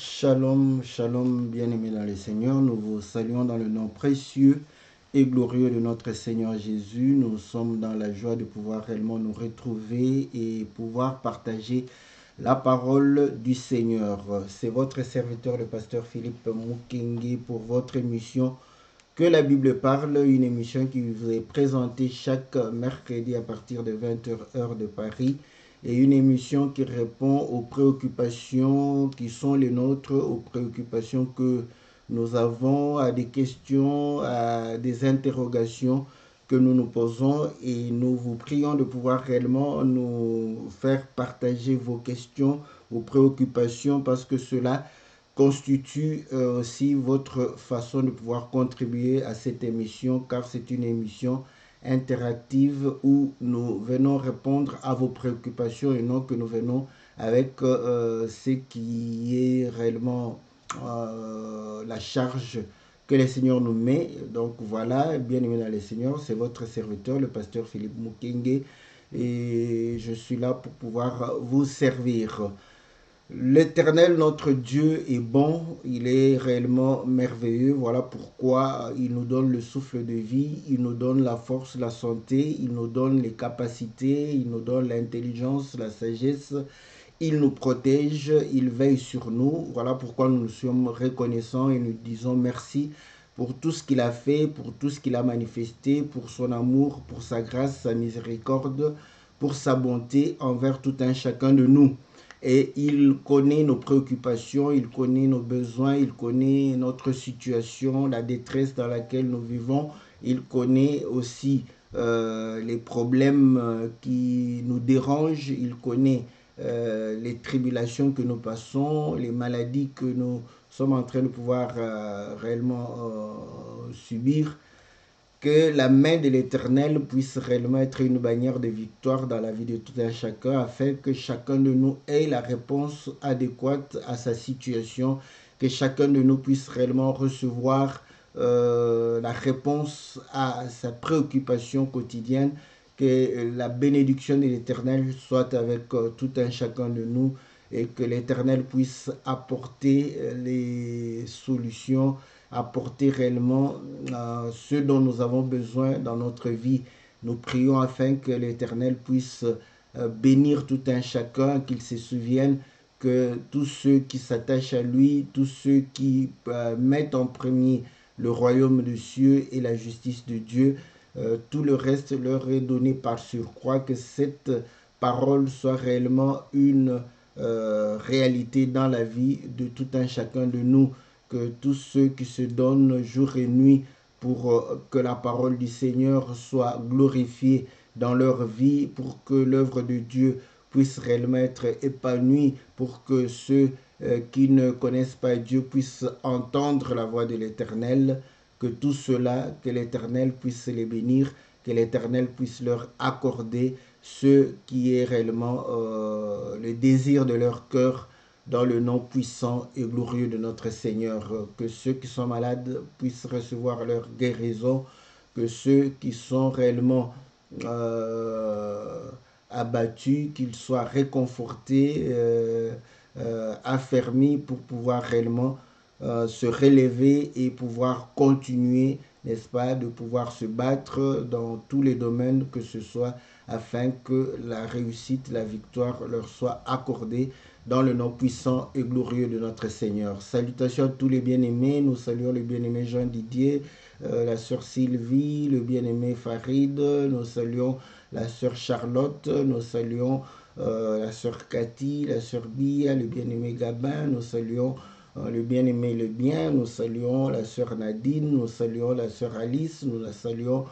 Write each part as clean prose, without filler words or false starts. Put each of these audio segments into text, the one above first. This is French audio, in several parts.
Shalom, shalom, bien-aimés dans le Seigneur. Nous vous saluons dans le nom précieux et glorieux de notre Seigneur Jésus. Nous sommes dans la joie de pouvoir réellement nous retrouver et pouvoir partager la parole du Seigneur. C'est votre serviteur, le pasteur Philippe Mukenge, pour votre émission Que la Bible parle, une émission qui vous est présentée chaque mercredi à partir de 20h heure de Paris, et une émission qui répond aux préoccupations qui sont les nôtres, aux préoccupations que nous avons, à des questions, à des interrogations que nous nous posons, et nous vous prions de pouvoir réellement nous faire partager vos questions, vos préoccupations, parce que cela constitue aussi votre façon de pouvoir contribuer à cette émission, car c'est une émission interactive où nous venons répondre à vos préoccupations et non que nous venons avec ce qui est réellement la charge que le Seigneur nous met. Donc voilà, bien aimé dans le Seigneur, c'est votre serviteur, le pasteur Philippe Mukenge, et je suis là pour pouvoir vous servir. L'Éternel, notre Dieu, est bon, il est réellement merveilleux. Voilà pourquoi il nous donne le souffle de vie, il nous donne la force, la santé, il nous donne les capacités, il nous donne l'intelligence, la sagesse, il nous protège, il veille sur nous. Voilà pourquoi nous sommes reconnaissants et nous disons merci pour tout ce qu'il a fait, pour tout ce qu'il a manifesté, pour son amour, pour sa grâce, sa miséricorde, pour sa bonté envers tout un chacun de nous. Et il connaît nos préoccupations, il connaît nos besoins, il connaît notre situation, la détresse dans laquelle nous vivons. Il connaît aussi les problèmes qui nous dérangent. Il connaît les tribulations que nous passons, les maladies que nous sommes en train de pouvoir réellement subir. Que la main de l'Éternel puisse réellement être une bannière de victoire dans la vie de tout un chacun, afin que chacun de nous ait la réponse adéquate à sa situation, que chacun de nous puisse réellement recevoir la réponse à sa préoccupation quotidienne, que la bénédiction de l'Éternel soit avec tout un chacun de nous, et que l'Éternel puisse apporter les solutions, apporter réellement ce dont nous avons besoin dans notre vie. Nous prions afin que l'Éternel puisse bénir tout un chacun, qu'il se souvienne que tous ceux qui s'attachent à lui, tous ceux qui mettent en premier le royaume des cieux et la justice de Dieu, tout le reste leur est donné par surcroît. Que cette parole soit réellement une réalité dans la vie de tout un chacun de nous, que tous ceux qui se donnent jour et nuit pour que la parole du Seigneur soit glorifiée dans leur vie, pour que l'œuvre de Dieu puisse réellement être épanouie, pour que ceux qui ne connaissent pas Dieu puissent entendre la voix de l'Éternel, que tout cela, que l'Éternel puisse les bénir, que l'Éternel puisse leur accorder ce qui est réellement le désir de leur cœur, dans le nom puissant et glorieux de notre Seigneur. Que ceux qui sont malades puissent recevoir leur guérison, que ceux qui sont réellement abattus, qu'ils soient réconfortés, affermis pour pouvoir réellement se relever et pouvoir continuer, n'est-ce pas, de pouvoir se battre dans tous les domaines que ce soit, afin que la réussite, la victoire leur soit accordée dans le nom puissant et glorieux de notre Seigneur. Salutations à tous les bien-aimés. Nous saluons le bien-aimé Jean Didier, la sœur Sylvie, le bien-aimé Farid. Nous saluons la sœur Charlotte. Nous saluons la sœur Cathy, la sœur Bia, le bien-aimé Gabin. Nous saluons le bien-aimé Le Bien. Nous saluons la sœur Nadine. Nous saluons la sœur Alice. Nous la saluons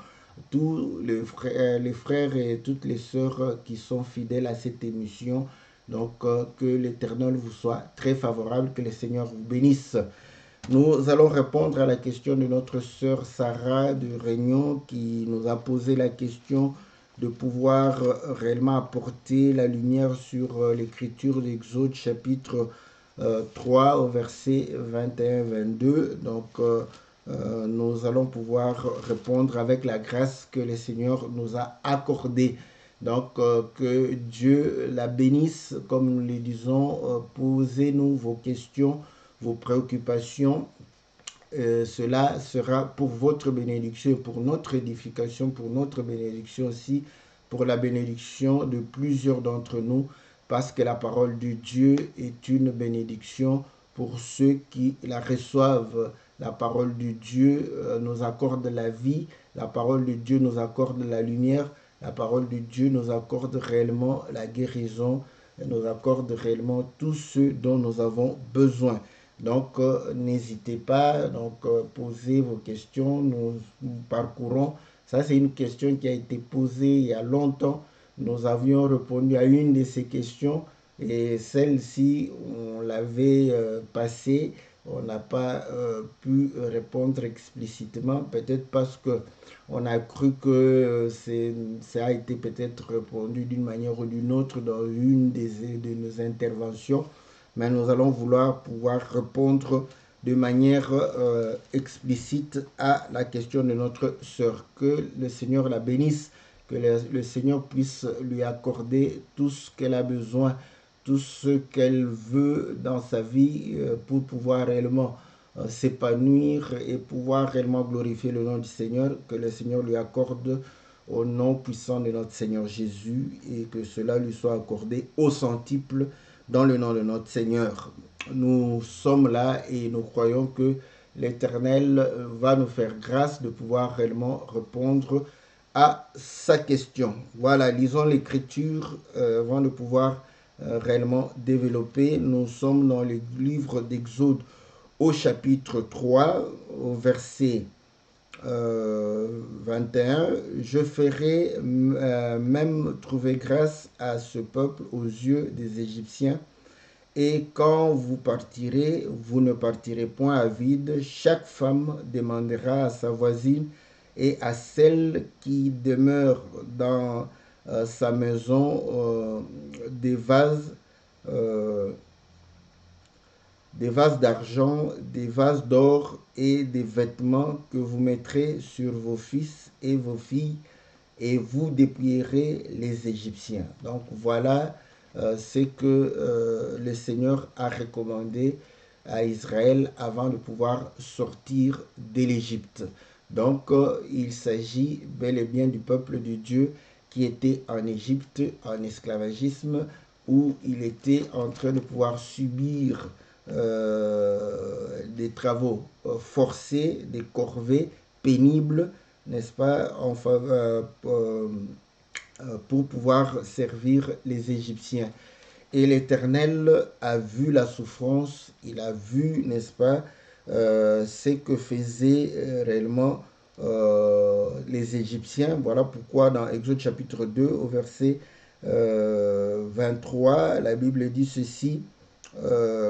tous les frères et toutes les sœurs qui sont fidèles à cette émission. Donc, que l'Éternel vous soit très favorable, que le Seigneur vous bénisse. Nous allons répondre à la question de notre sœur Sarah de Réunion, qui nous a posé la question de pouvoir réellement apporter la lumière sur l'écriture d'Exode chapitre 3 au verset 21-22. Donc, nous allons pouvoir répondre avec la grâce que le Seigneur nous a accordée. Donc, que Dieu la bénisse, comme nous le disons. Posez-nous vos questions, vos préoccupations. Cela sera pour votre bénédiction, pour notre édification, pour notre bénédiction aussi, pour la bénédiction de plusieurs d'entre nous, parce que la parole de Dieu est une bénédiction pour ceux qui la reçoivent. La parole de Dieu nous accorde la vie, la parole de Dieu nous accorde la lumière, la parole de Dieu nous accorde réellement la guérison, nous accorde réellement tout ce dont nous avons besoin. Donc, n'hésitez pas, posez vos questions, nous parcourons. Ça, c'est une question qui a été posée il y a longtemps. Nous avions répondu à une de ces questions et celle-ci, on l'avait passée. On n'a pas pu répondre explicitement, peut-être parce que on a cru que ça a été peut-être répondu d'une manière ou d'une autre dans une de nos interventions. Mais nous allons vouloir pouvoir répondre de manière explicite à la question de notre sœur. Que le Seigneur la bénisse, que le Seigneur puisse lui accorder tout ce qu'elle a besoin, tout ce qu'elle veut dans sa vie pour pouvoir réellement s'épanouir et pouvoir réellement glorifier le nom du Seigneur. Que le Seigneur lui accorde au nom puissant de notre Seigneur Jésus et que cela lui soit accordé au centuple dans le nom de notre Seigneur. Nous sommes là et nous croyons que l'Éternel va nous faire grâce de pouvoir réellement répondre à sa question. Voilà, lisons l'Écriture avant de pouvoir réellement développer. Nous sommes dans le livre d'Exode au chapitre 3, au verset 21. Je ferai même trouver grâce à ce peuple aux yeux des Égyptiens. Et quand vous partirez, vous ne partirez point à vide. Chaque femme demandera à sa voisine et à celle qui demeure dans sa maison des vases d'argent, des vases d'or et des vêtements que vous mettrez sur vos fils et vos filles et vous dépouillerez les Égyptiens. Donc voilà ce que le Seigneur a recommandé à Israël avant de pouvoir sortir de l'Égypte. Donc il s'agit bel et bien du peuple de Dieu qui était en Égypte en esclavagisme, où il était en train de pouvoir subir des travaux forcés, des corvées pénibles, n'est-ce pas, pour pouvoir servir les Égyptiens. Et l'Éternel a vu la souffrance, il a vu, n'est-ce pas, ce que faisaient réellement les Égyptiens. Voilà pourquoi dans Exode chapitre 2 au verset 23, la Bible dit ceci.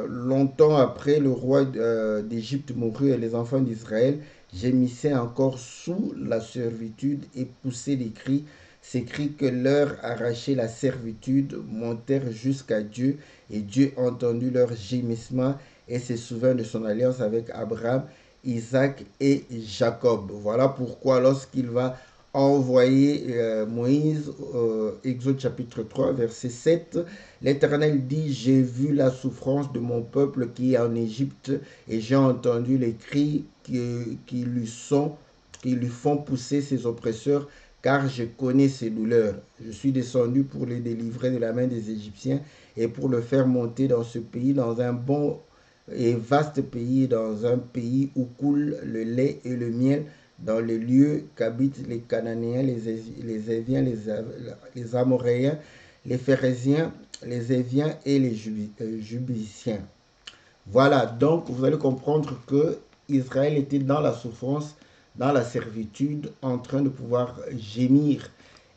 Longtemps après le roi d'Égypte mourut et les enfants d'Israël gémissaient encore sous la servitude et poussaient des cris. Ces cris que leur arrachait la servitude montèrent jusqu'à Dieu et Dieu entendit leurs gémissements et se souvint de son alliance avec Abraham, Isaac et Jacob. Voilà pourquoi lorsqu'il va envoyer Moïse, Exode chapitre 3, verset 7, l'Éternel dit, j'ai vu la souffrance de mon peuple qui est en Égypte et j'ai entendu les cris qui lui font pousser ses oppresseurs, car je connais ses douleurs. Je suis descendu pour les délivrer de la main des Égyptiens et pour le faire monter dans ce pays, dans un bon et vaste pays, dans un pays où coule le lait et le miel, dans les lieux qu'habitent les Cananéens, les Éviens, les Amoréens, les Phérésiens, les Éviens et les Jubiciens. Voilà, donc vous allez comprendre que Israël était dans la souffrance, dans la servitude, en train de pouvoir gémir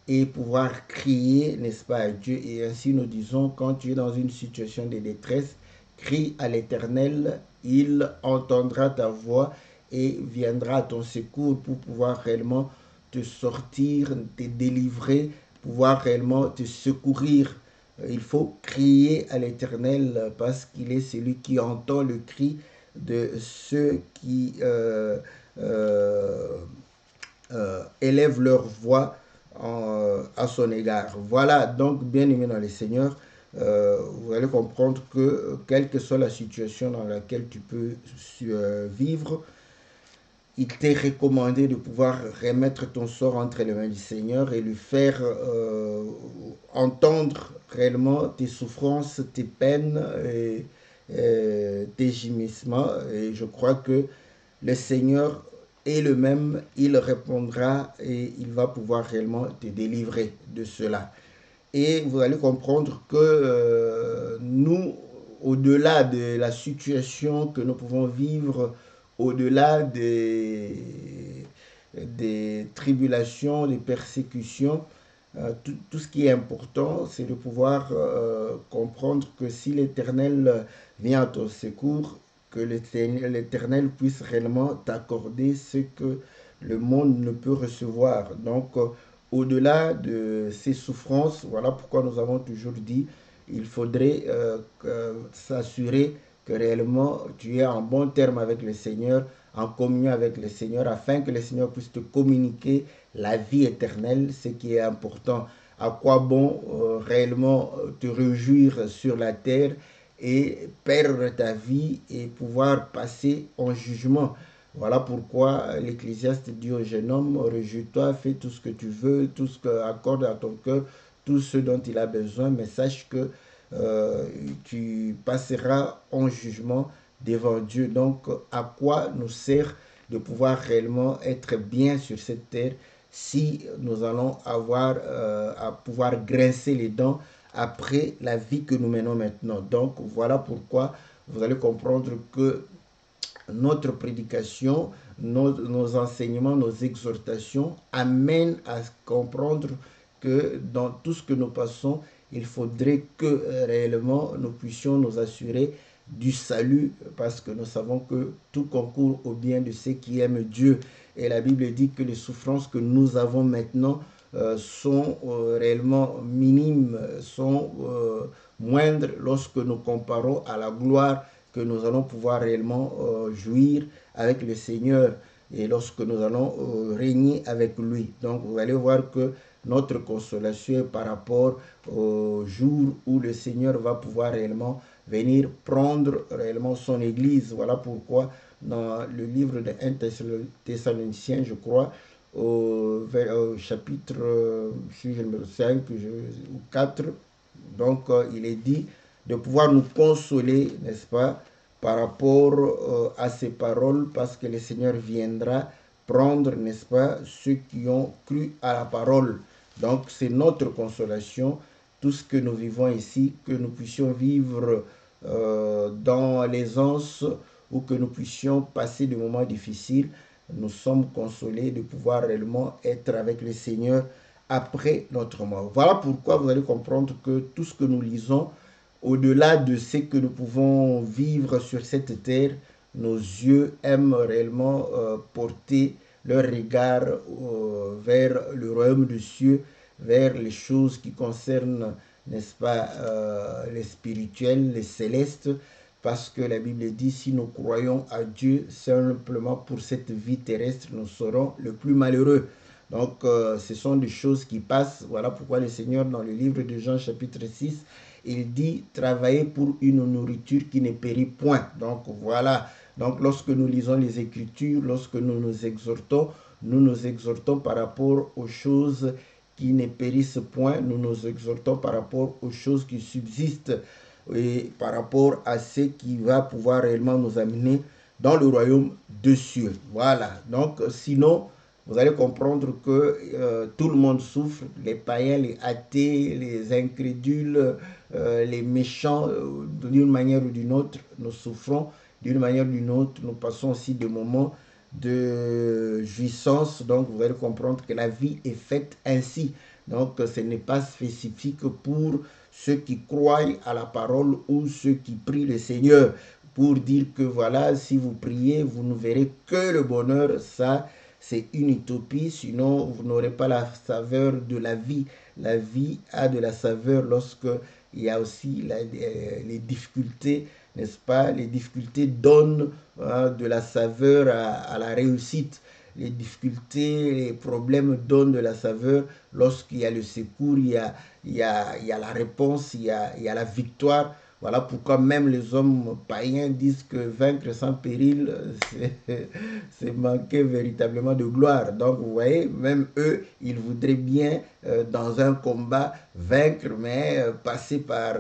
et pouvoir crier, n'est-ce pas, à Dieu. Et ainsi nous disons, quand tu es dans une situation de détresse, crie à l'Éternel, il entendra ta voix et viendra à ton secours pour pouvoir réellement te sortir, te délivrer, pouvoir réellement te secourir. Il faut crier à l'Éternel parce qu'il est celui qui entend le cri de ceux qui élèvent leur voix à son égard. Voilà, donc bien aimé dans le Seigneur, vous allez comprendre que quelle que soit la situation dans laquelle tu peux vivre, il t'est recommandé de pouvoir remettre ton sort entre les mains du Seigneur et lui faire entendre réellement tes souffrances, tes peines et tes gémissements. Et je crois que le Seigneur est le même, il répondra et il va pouvoir réellement te délivrer de cela. Et vous allez comprendre que nous, au-delà de la situation que nous pouvons vivre, au-delà des tribulations, des persécutions, tout ce qui est important, c'est de pouvoir comprendre que si l'Éternel vient à ton secours, que l'Éternel puisse réellement t'accorder ce que le monde ne peut recevoir. Donc, au-delà de ces souffrances, voilà pourquoi nous avons toujours dit, il faudrait s'assurer que réellement tu es en bon terme avec le Seigneur, en communion avec le Seigneur, afin que le Seigneur puisse te communiquer la vie éternelle, ce qui est important. À quoi bon réellement te réjouir sur la terre et perdre ta vie et pouvoir passer en jugement. Voilà pourquoi l'Ecclésiaste dit au jeune homme, réjouis-toi, fais tout ce que tu veux, tout ce que accorde à ton cœur, tout ce dont il a besoin, mais sache que tu passeras en jugement devant Dieu. Donc, à quoi nous sert de pouvoir réellement être bien sur cette terre si nous allons avoir à pouvoir grincer les dents après la vie que nous menons maintenant. Donc, voilà pourquoi vous allez comprendre que notre prédication, nos enseignements, nos exhortations amènent à comprendre que dans tout ce que nous passons, il faudrait que réellement nous puissions nous assurer du salut parce que nous savons que tout concourt au bien de ceux qui aiment Dieu. Et la Bible dit que les souffrances que nous avons maintenant sont réellement minimes, sont moindres lorsque nous comparons à la gloire que nous allons pouvoir réellement jouir avec le Seigneur et lorsque nous allons régner avec lui. Donc vous allez voir que notre consolation est par rapport au jour où le Seigneur va pouvoir réellement venir prendre réellement son Église. Voilà pourquoi dans le livre de 1 Thessaloniciens, je crois, au chapitre si je me 5 ou 4, donc il est dit de pouvoir nous consoler, n'est-ce pas, par rapport à ces paroles, parce que le Seigneur viendra prendre, n'est-ce pas, ceux qui ont cru à la parole. Donc c'est notre consolation, tout ce que nous vivons ici, que nous puissions vivre dans l'aisance ou que nous puissions passer des moments difficiles, nous sommes consolés de pouvoir réellement être avec le Seigneur après notre mort. Voilà pourquoi vous allez comprendre que tout ce que nous lisons, au-delà de ce que nous pouvons vivre sur cette terre, nos yeux aiment réellement porter leur regard vers le royaume des cieux, vers les choses qui concernent, n'est-ce pas, les spirituels, les célestes, parce que la Bible dit, si nous croyons à Dieu simplement pour cette vie terrestre, nous serons le plus malheureux. Donc, ce sont des choses qui passent. Voilà pourquoi le Seigneur, dans le livre de Jean chapitre 6, il dit, travailler pour une nourriture qui ne périt point. Donc, voilà. Donc, lorsque nous lisons les Écritures, lorsque nous nous exhortons par rapport aux choses qui ne périssent point, nous nous exhortons par rapport aux choses qui subsistent et par rapport à ce qui va pouvoir réellement nous amener dans le royaume des cieux. Voilà. Donc, sinon, vous allez comprendre que tout le monde souffre, les païens, les athées, les incrédules, les méchants, d'une manière ou d'une autre, nous souffrons, d'une manière ou d'une autre, nous passons aussi des moments de jouissance. Donc, vous allez comprendre que la vie est faite ainsi. Donc, ce n'est pas spécifique pour ceux qui croient à la parole ou ceux qui prient le Seigneur pour dire que voilà, si vous priez, vous ne verrez que le bonheur. Ça, c'est une utopie, sinon vous n'aurez pas la saveur de la vie. La vie a de la saveur lorsque il y a aussi les difficultés, n'est-ce pas? Les difficultés donnent de la saveur à la réussite. les difficultés, les problèmes donnent de la saveur. Lorsqu'il y a le secours, il y a la réponse, il y a la victoire. Voilà pourquoi même les hommes païens disent que vaincre sans péril, c'est manquer véritablement de gloire. Donc vous voyez, même eux, ils voudraient bien dans un combat vaincre, mais passer par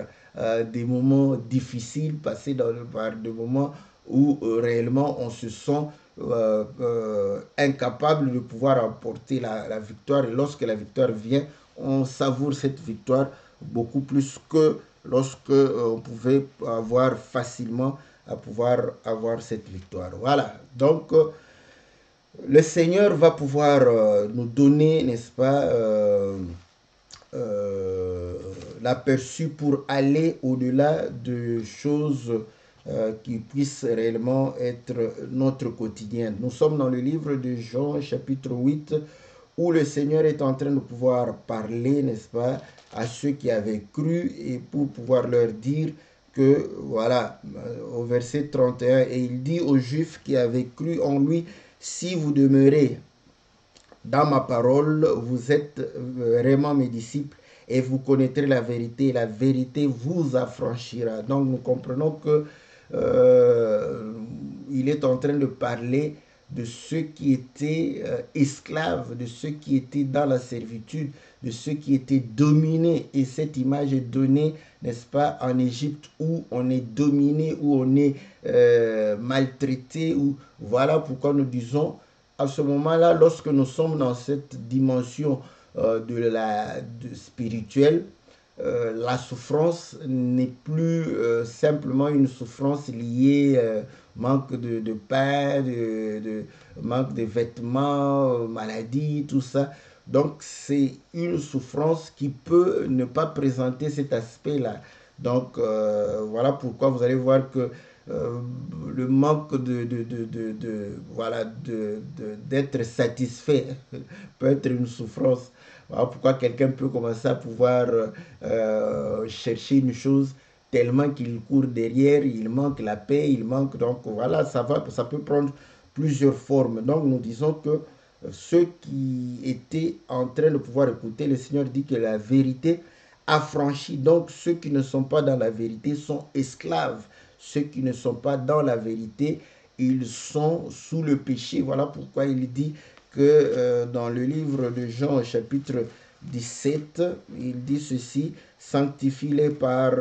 des moments difficiles, passer par des moments où réellement on se sent incapable de pouvoir emporter la victoire. Et lorsque la victoire vient, on savoure cette victoire beaucoup plus que lorsque on pouvait avoir facilement à pouvoir avoir cette victoire. Voilà, donc le Seigneur va pouvoir nous donner, n'est-ce pas, l'aperçu pour aller au-delà de choses qui puissent réellement être notre quotidien. Nous sommes dans le livre de Jean, chapitre 8, où le Seigneur est en train de pouvoir parler, n'est-ce pas, à ceux qui avaient cru et pour pouvoir leur dire que, voilà, au verset 31, et il dit aux Juifs qui avaient cru en lui, si vous demeurez dans ma parole, vous êtes vraiment mes disciples et vous connaîtrez la vérité et la vérité vous affranchira. Donc nous comprenons que il est en train de parler de ceux qui étaient esclaves, de ceux qui étaient dans la servitude, de ceux qui étaient dominés. Et cette image est donnée, n'est-ce pas, en Égypte où on est dominé, où on est maltraité. Où, voilà pourquoi nous disons, à ce moment-là, lorsque nous sommes dans cette dimension spirituelle, la souffrance n'est plus simplement une souffrance liée manque de pain, manque de vêtements, maladie, tout ça. Donc c'est une souffrance qui peut ne pas présenter cet aspect-là. Donc voilà pourquoi vous allez voir que le manque voilà, d'être satisfait peut être une souffrance. Voilà pourquoi quelqu'un peut commencer à pouvoir chercher une chose tellement qu'il court derrière, il manque la paix, il manque, donc voilà, ça peut prendre plusieurs formes. Donc nous disons que ceux qui étaient en train de pouvoir écouter, le Seigneur dit que la vérité affranchit. Donc ceux qui ne sont pas dans la vérité sont esclaves. Ceux qui ne sont pas dans la vérité, ils sont sous le péché. Voilà pourquoi il dit que dans le livre de Jean, chapitre 17, il dit ceci, sanctifie-les par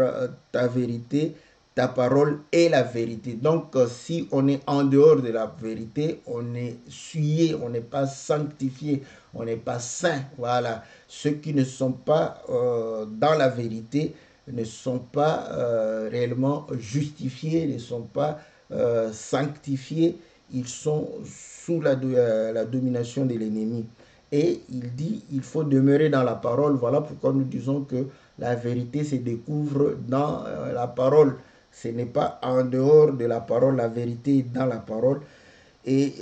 ta vérité, ta parole est la vérité. Donc, si on est en dehors de la vérité, on est souillé, on n'est pas sanctifié, on n'est pas saint. Voilà. Ceux qui ne sont pas dans la vérité ne sont pas réellement justifiés, ne sont pas sanctifiés, ils sont sous la domination de l'ennemi. Et il dit, il faut demeurer dans la parole. Voilà pourquoi nous disons que la vérité se découvre dans la parole. Ce n'est pas en dehors de la parole, la vérité est dans la parole. Et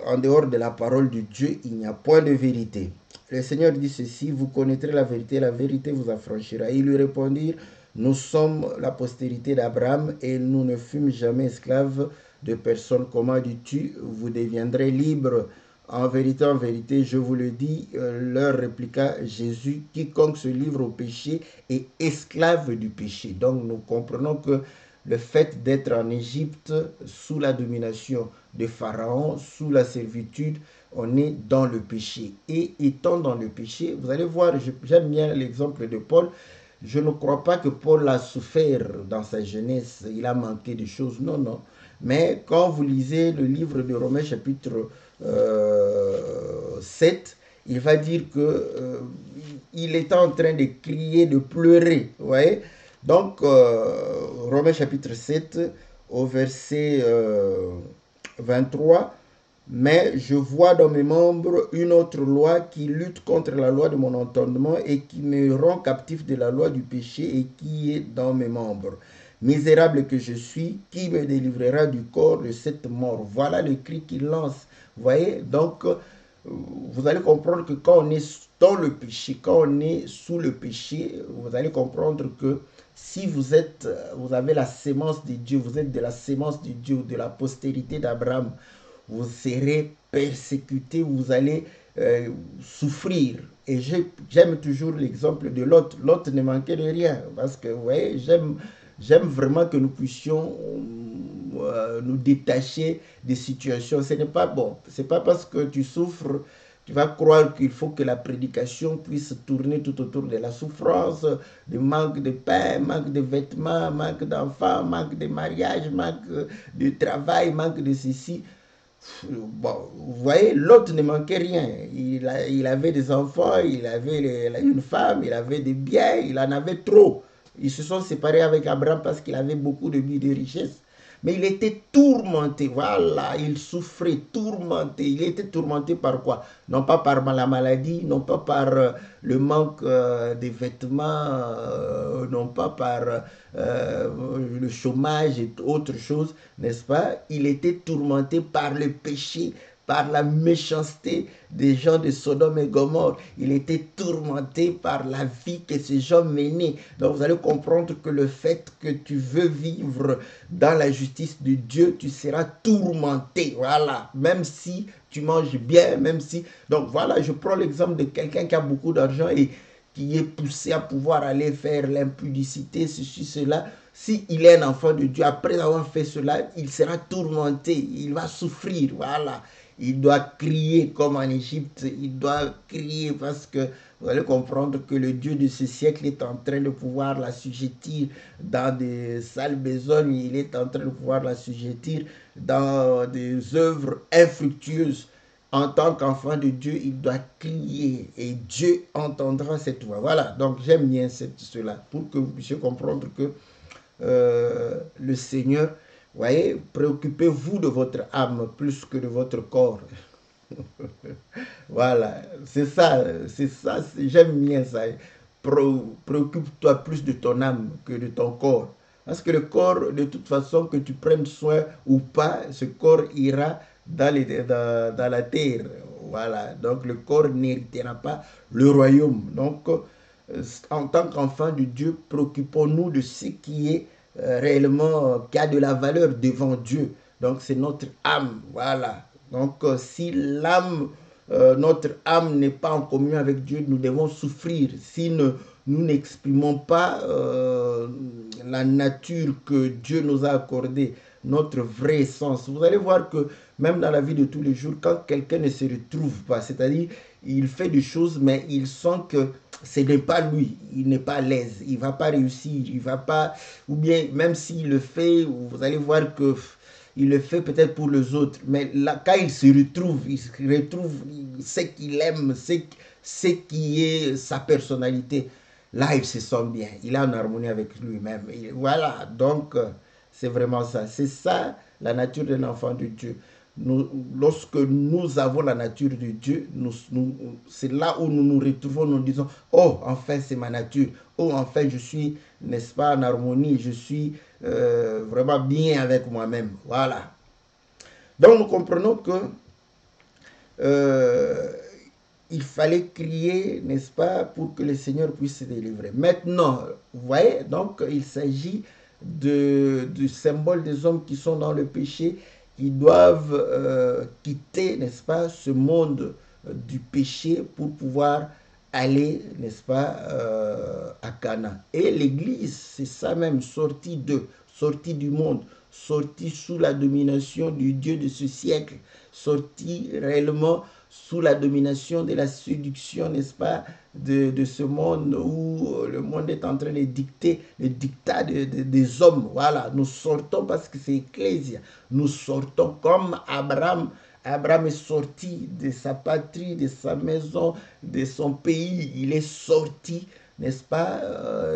en dehors de la parole de Dieu, il n'y a point de vérité. Le Seigneur dit ceci, vous connaîtrez la vérité vous affranchira. Et ils lui répondirent, nous sommes la postérité d'Abraham et nous ne fûmes jamais esclaves de personne. Comment dis-tu, vous deviendrez libres? En vérité, je vous le dis, leur répliqua Jésus, quiconque se livre au péché est esclave du péché. Donc nous comprenons que le fait d'être en Égypte sous la domination de Pharaon, sous la servitude, on est dans le péché. Et étant dans le péché, vous allez voir, j'aime bien l'exemple de Paul. Je ne crois pas que Paul a souffert dans sa jeunesse, il a manqué de choses, non, non. Mais quand vous lisez le livre de Romains chapitre 7, il va dire que il était en train de crier, de pleurer, vous voyez. Donc, Romains chapitre 7, au verset 23, mais je vois dans mes membres une autre loi qui lutte contre la loi de mon entendement et qui me rend captif de la loi du péché et qui est dans mes membres. Misérable que je suis, qui me délivrera du corps de cette mort? Voilà le cri qu'il lance. Vous voyez, donc vous allez comprendre que quand on est dans le péché, quand on est sous le péché, vous allez comprendre que si vous avez la sémence de Dieu, vous êtes de la sémence de Dieu, de la postérité d'Abraham, vous serez persécuté, vous allez souffrir. Et j'aime toujours l'exemple de Lot. Lot ne manquait de rien. Parce que, vous voyez, j'aime vraiment que nous puissions nous détacher des situations. Ce n'est pas bon. C'est pas parce que tu souffres, tu vas croire qu'il faut que la prédication puisse tourner tout autour de la souffrance, du manque de pain, manque de vêtements, manque d'enfants, manque de mariage, manque de travail, manque de ceci. Bon, vous voyez, l'autre ne manquait rien. Il avait des enfants, il avait une femme, il avait des biens, il en avait trop. Ils se sont séparés avec Abraham parce qu'il avait beaucoup de biens de richesses. Mais il était tourmenté, voilà, il souffrait, tourmenté. Il était tourmenté par quoi? Non pas par la maladie, non pas par le manque des vêtements, non pas par le chômage et autre chose, n'est-ce pas? Il était tourmenté par le péché, par la méchanceté des gens de Sodome et Gomorrhe. Il était tourmenté par la vie que ces gens menaient. Donc vous allez comprendre que le fait que tu veux vivre dans la justice de Dieu, tu seras tourmenté. Voilà. Même si tu manges bien, même si... Donc voilà, je prends l'exemple de quelqu'un qui a beaucoup d'argent et qui est poussé à pouvoir aller faire l'impudicité, ceci, cela. S'il est un enfant de Dieu, après avoir fait cela, il sera tourmenté, il va souffrir, voilà. Il doit crier comme en Égypte, il doit crier parce que vous allez comprendre que le Dieu de ce siècle est en train de pouvoir l'assujettir dans des sales besognes, il est en train de pouvoir l'assujettir dans des œuvres infructueuses. En tant qu'enfant de Dieu, il doit crier et Dieu entendra cette voix. Voilà, donc j'aime bien cela pour que vous puissiez comprendre que le Seigneur, voyez, préoccupez-vous de votre âme plus que de votre corps. Voilà, c'est ça, j'aime bien ça. Préoccupe-toi plus de ton âme que de ton corps. Parce que le corps, de toute façon, que tu prennes soin ou pas, ce corps ira dans la terre. Voilà, donc le corps n'héritera pas le royaume. Donc, en tant qu'enfant de Dieu, préoccupons-nous de ce qui est réellement, qui a de la valeur devant Dieu. Donc, c'est notre âme. Voilà. Donc, si notre âme n'est pas en communion avec Dieu, nous devons souffrir. Si nous n'exprimons pas la nature que Dieu nous a accordée, notre vrai essence. Vous allez voir que même dans la vie de tous les jours, quand quelqu'un ne se retrouve pas, c'est-à-dire il fait des choses, mais il sent que ce n'est pas lui, il n'est pas à l'aise, il ne va pas réussir, il va pas, ou bien même s'il le fait, vous allez voir que il le fait peut-être pour les autres, mais là, quand il se retrouve ce qu'il aime, ce qui est sa personnalité, là, il se sent bien, il est en harmonie avec lui-même. Voilà, donc, c'est vraiment ça. C'est ça, la nature d'un enfant de Dieu. Lorsque nous avons la nature de Dieu, c'est là où nous nous retrouvons, nous disons, oh, enfin, c'est ma nature. Oh, enfin, je suis, n'est-ce pas, en harmonie, je suis vraiment bien avec moi-même. Voilà. Donc, nous comprenons que il fallait crier, n'est-ce pas, pour que le Seigneur puisse se délivrer. Maintenant, vous voyez, donc, il s'agit du symbole des hommes qui sont dans le péché, qui doivent quitter, n'est-ce pas, ce monde du péché pour pouvoir aller, n'est-ce pas, à Cana. Et l'Église, c'est ça même, sortie du monde, sortie sous la domination du Dieu de ce siècle, sortie réellement sous la domination de la séduction, n'est-ce pas, de ce monde où le monde est en train de dicter le dictat des hommes. Voilà, nous sortons parce que c'est Ecclésia. Nous sortons comme Abraham. Abraham est sorti de sa patrie, de sa maison, de son pays. Il est sorti, n'est-ce pas,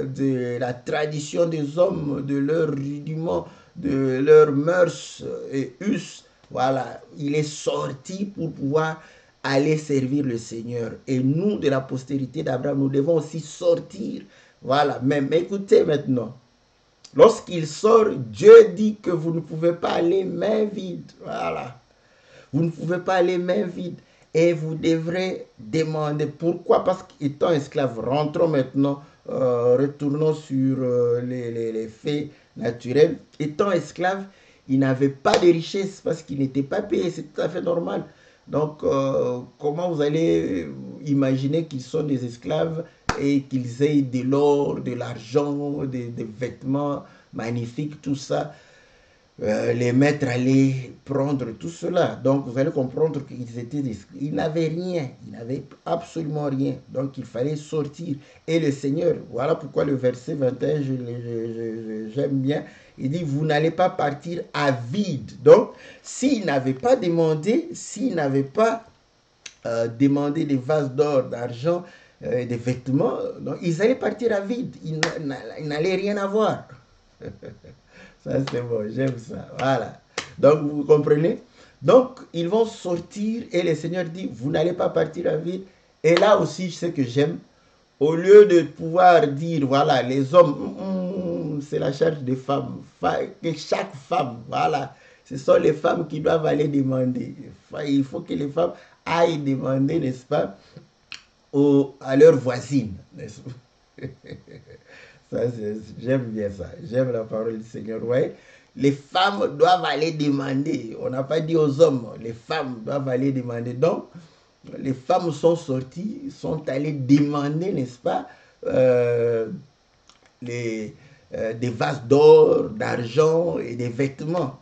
de la tradition des hommes, de leurs rudiments, de leurs mœurs et us. Voilà, il est sorti pour pouvoir aller servir le Seigneur. Et nous, de la postérité d'Abraham, nous devons aussi sortir. Voilà, mais écoutez maintenant. Lorsqu'il sort, Dieu dit que vous ne pouvez pas aller main vide. Voilà. Vous ne pouvez pas aller main vide. Et vous devrez demander. Pourquoi? Parce qu'étant esclave, rentrons maintenant, retournons sur les faits naturels. Étant esclave, ils n'avaient pas de richesse parce qu'ils n'étaient pas payés, c'est tout à fait normal. Donc, comment vous allez imaginer qu'ils sont des esclaves et qu'ils aient de l'or, de l'argent, des vêtements magnifiques, tout ça, les maîtres allaient prendre tout cela. Donc, vous allez comprendre qu'ils étaient ils n'avaient rien, ils n'avaient absolument rien. Donc, il fallait sortir. Et le Seigneur, voilà pourquoi le verset 21, j'aime bien, il dit, vous n'allez pas partir à vide. Donc, s'ils n'avaient pas demandé, s'ils n'avaient pas demandé des vases d'or, d'argent, des vêtements, donc, ils allaient partir à vide. Ils n'allaient rien avoir. Ça, c'est bon, j'aime ça. Voilà. Donc, vous comprenez? Donc, ils vont sortir et le Seigneur dit, vous n'allez pas partir à vide. Et là aussi, ce que j'aime, au lieu de pouvoir dire, voilà, les hommes, c'est la charge des femmes. Que chaque femme, voilà, ce sont les femmes qui doivent aller demander. Il faut que les femmes aillent demander, n'est-ce pas, à leurs voisines, n'est-ce pas? J'aime bien ça. J'aime la parole du Seigneur. Ouais. Les femmes doivent aller demander. On n'a pas dit aux hommes. Les femmes doivent aller demander. Donc, les femmes sont sorties, sont allées demander, n'est-ce pas, des vases d'or, d'argent et des vêtements.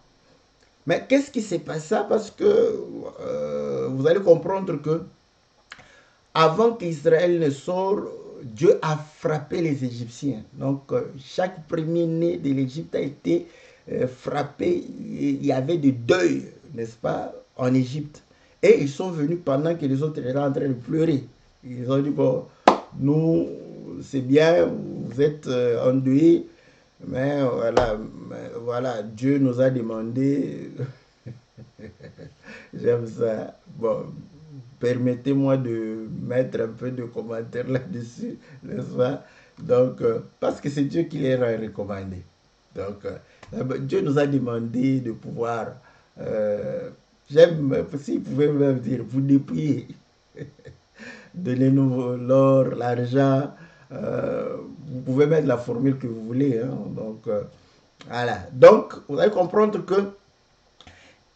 Mais qu'est-ce qui s'est passé? Parce que vous allez comprendre que avant qu'Israël ne sorte, Dieu a frappé les Égyptiens. Donc, chaque premier-né de l'Égypte a été frappé. Il y avait du deuil, n'est-ce pas, en Égypte. Et ils sont venus pendant que les autres étaient en train de pleurer. Ils ont dit, bon, nous, c'est bien, vous êtes endeuillés, mais voilà, Dieu nous a demandé. J'aime ça. Bon, permettez-moi de mettre un peu de commentaires là-dessus, n'est-ce pas? Donc, parce que c'est Dieu qui les a recommandés. Donc, Dieu nous a demandé de pouvoir, j'aime, si vous pouvez même dire, vous dépouiller, donnez-nous l'or, l'argent, vous pouvez mettre la formule que vous voulez. Hein, donc, voilà. Donc, vous allez comprendre que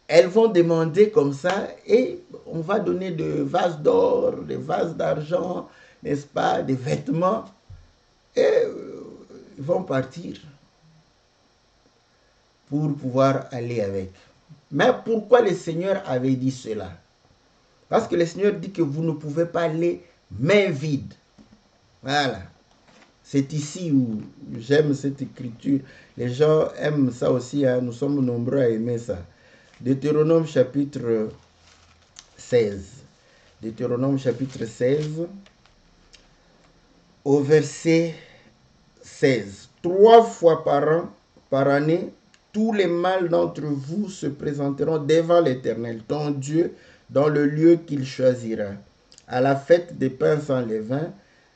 elles vont demander comme ça et on va donner des vases d'or, des vases d'argent, n'est-ce pas, des vêtements et ils vont partir pour pouvoir aller avec. Mais pourquoi le Seigneur avait dit cela? Parce que le Seigneur dit que vous ne pouvez pas aller main vide. Voilà. C'est ici où j'aime cette écriture. Les gens aiment ça aussi. Hein? Nous sommes nombreux à aimer ça. Deutéronome chapitre 16. Deutéronome chapitre 16, au verset 16. 3 fois par année, tous les mâles d'entre vous se présenteront devant l'Éternel, ton Dieu, dans le lieu qu'il choisira. À la fête des pains sans levain,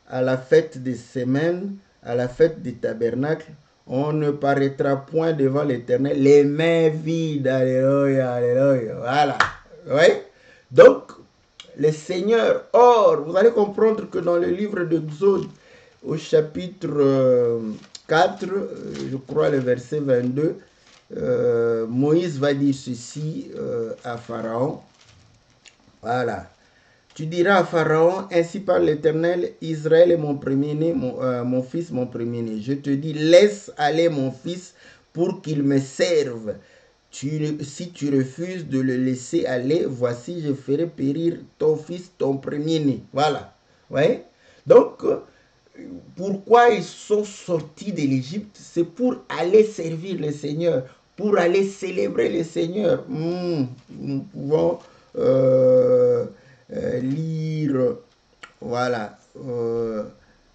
à la fête des semaines, à la fête des tabernacles, on ne paraîtra point devant l'Éternel les mains vides. Alléluia, alléluia. Voilà. Oui. Donc, le Seigneur, or, vous allez comprendre que dans le livre d'Exode, au chapitre 4, je crois le verset 22, Moïse va dire ceci à Pharaon. Voilà. Tu diras à Pharaon, ainsi parle l'Éternel, Israël est mon premier-né, mon fils, mon premier-né. Je te dis, laisse aller mon fils pour qu'il me serve. Si tu refuses de le laisser aller, voici, je ferai périr ton fils, ton premier-né. Voilà. Ouais. Donc, pourquoi ils sont sortis de l'Égypte? C'est pour aller servir le Seigneur, pour aller célébrer le Seigneur. Nous pouvons lire, voilà,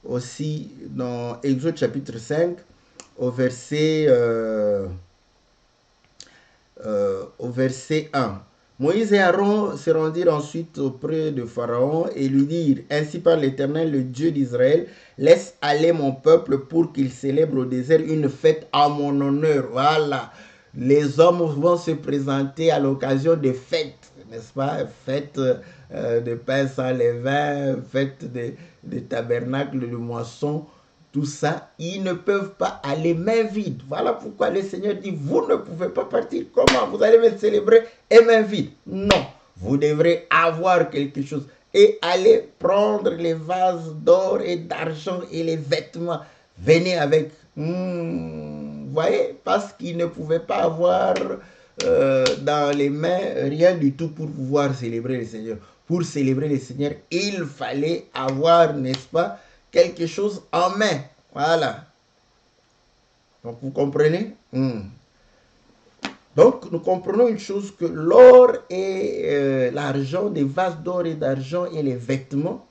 aussi dans Exode chapitre 5, au verset 1. Moïse et Aaron se rendirent ensuite auprès de Pharaon et lui dirent, ainsi par l'Éternel, le Dieu d'Israël, laisse aller mon peuple pour qu'il célèbre au désert une fête en mon honneur. Voilà, les hommes vont se présenter à l'occasion de fêtes, n'est-ce pas? Fête de pain sans levain, fête de tabernacle, de moisson. tout ça, ils ne peuvent pas aller main vide. Voilà pourquoi le Seigneur dit, vous ne pouvez pas partir. Comment vous allez me célébrer et main vide? Non, vous devrez avoir quelque chose et aller prendre les vases d'or et d'argent et les vêtements. Venez avec. Vous voyez, parce qu'ils ne pouvaient pas avoir dans les mains rien du tout pour pouvoir célébrer le Seigneur. Pour célébrer le Seigneur, il fallait avoir, n'est-ce pas, quelque chose en main. Voilà. Donc, vous comprenez? Donc, nous comprenons une chose, que l'or et l'argent, des vases d'or et d'argent et les vêtements,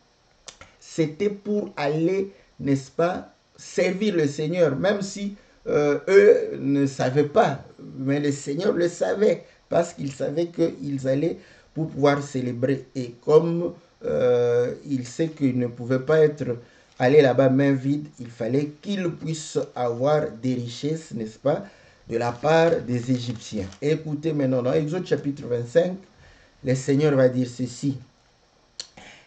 c'était pour aller, n'est-ce pas, servir le Seigneur, même si eux ne savaient pas, mais le Seigneur le savait, parce qu'il savait qu'ils allaient pour pouvoir célébrer. Et comme il sait qu'il ne pouvait pas être allé là-bas main vide, il fallait qu'il puisse avoir des richesses, n'est-ce pas, de la part des Égyptiens. Écoutez maintenant, dans Exode chapitre 25, le Seigneur va dire ceci.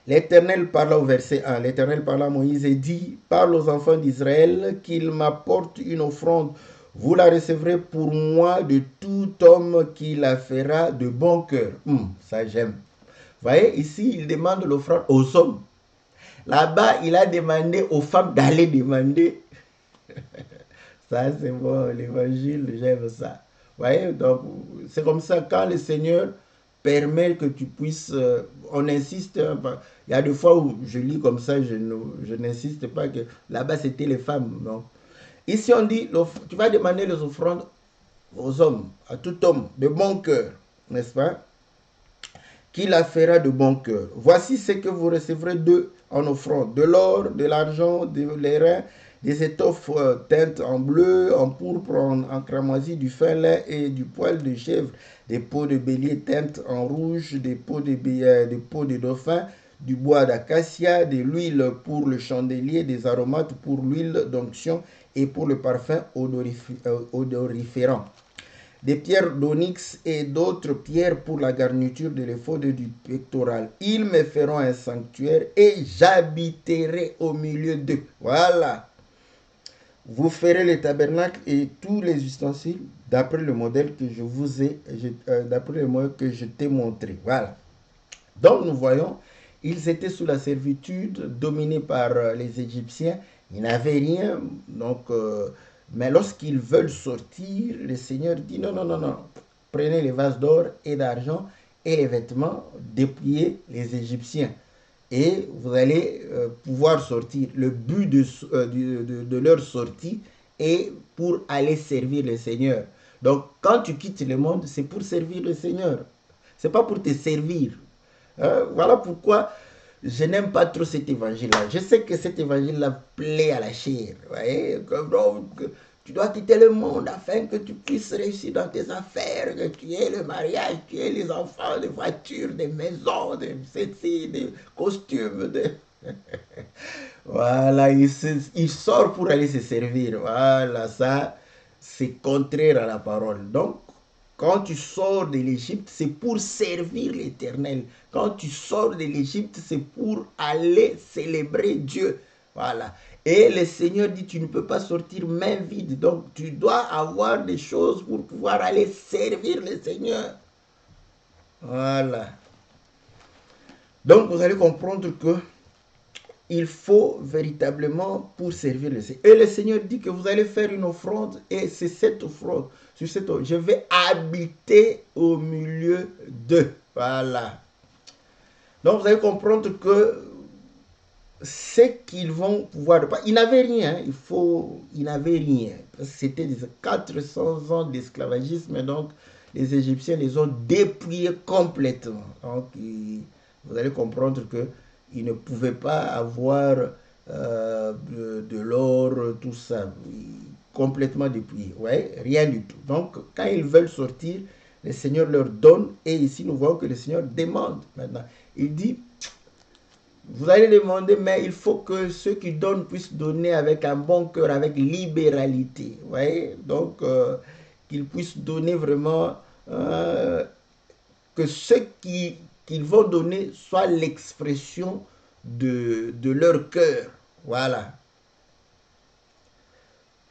L'Éternel parla au verset 1. L'Éternel parla à Moïse et dit, parle aux enfants d'Israël qu'ils m'apportent une offrande. Vous la recevrez pour moi de tout homme qui la fera de bon cœur. Ça j'aime. Vous voyez, ici, il demande l'offrande aux hommes. Là-bas, il a demandé aux femmes d'aller demander. Ça, c'est bon, l'évangile, j'aime ça. Vous voyez, donc, c'est comme ça, quand le Seigneur permet que tu puisses, on insiste, il y a des fois où je lis comme ça, je n'insiste pas que là-bas c'était les femmes, non. Ici on dit, tu vas demander les offrandes aux hommes, à tout homme, de bon cœur, n'est-ce pas, qui la fera de bon cœur. Voici ce que vous recevrez d'eux en offrande, de l'or, de l'argent, de l'airain, des étoffes teintes en bleu, en pourpre, en cramoisi, du fin lin et du poil de chèvre, des peaux de bélier teintes en rouge, des peaux de dauphin, du bois d'acacia, de l'huile pour le chandelier, des aromates pour l'huile d'onction et pour le parfum odoriférant. Des pierres d'onyx et d'autres pierres pour la garniture de l'éphod du pectoral. Ils me feront un sanctuaire et j'habiterai au milieu d'eux. Voilà. Vous ferez les tabernacles et tous les ustensiles d'après le modèle que d'après le modèle que je t'ai montré. Voilà. Donc nous voyons, ils étaient sous la servitude, dominés par les Égyptiens. Ils n'avaient rien. Donc, mais lorsqu'ils veulent sortir, le Seigneur dit non, non, non, non. Prenez les vases d'or et d'argent et les vêtements, dépouillez les Égyptiens. Et vous allez pouvoir sortir. Le but de leur sortie est pour aller servir le Seigneur. Donc, quand tu quittes le monde, c'est pour servir le Seigneur. Ce n'est pas pour te servir. Voilà pourquoi je n'aime pas trop cet évangile-là. Je sais que cet évangile-là plaît à la chair. Tu dois quitter le monde afin que tu puisses réussir dans tes affaires, que tu aies le mariage, tu aies les enfants, des voitures, des maisons, des costumes. Voilà, il sort pour aller se servir. Voilà, ça, c'est contraire à la parole. Donc, quand tu sors de l'Égypte, c'est pour servir l'Éternel. Quand tu sors de l'Égypte, c'est pour aller célébrer Dieu. Voilà. Et le Seigneur dit, tu ne peux pas sortir main vide. Donc, tu dois avoir des choses pour pouvoir aller servir le Seigneur. Voilà. Donc, vous allez comprendre que il faut véritablement pour servir le Seigneur. Et le Seigneur dit que vous allez faire une offrande et c'est cette offrande. Sur cette offrande, je vais habiter au milieu d'eux. Voilà. Donc vous allez comprendre que ce qu'ils vont pouvoir... Ils n'avaient rien. Ils n'avaient rien. C'était 400 ans d'esclavagisme. Donc les Égyptiens les ont dépouillés complètement. Donc vous allez comprendre que ils ne pouvaient pas avoir de l'or, tout ça, complètement dépouillé. Ouais, rien du tout. Donc, quand ils veulent sortir, le Seigneur leur donne. Et ici, nous voyons que le Seigneur demande maintenant. Il dit, vous allez demander, mais il faut que ceux qui donnent puissent donner avec un bon cœur, avec libéralité. Ouais, donc, qu'ils puissent donner vraiment, que ceux qu'ils vont donner soit l'expression de leur cœur. Voilà.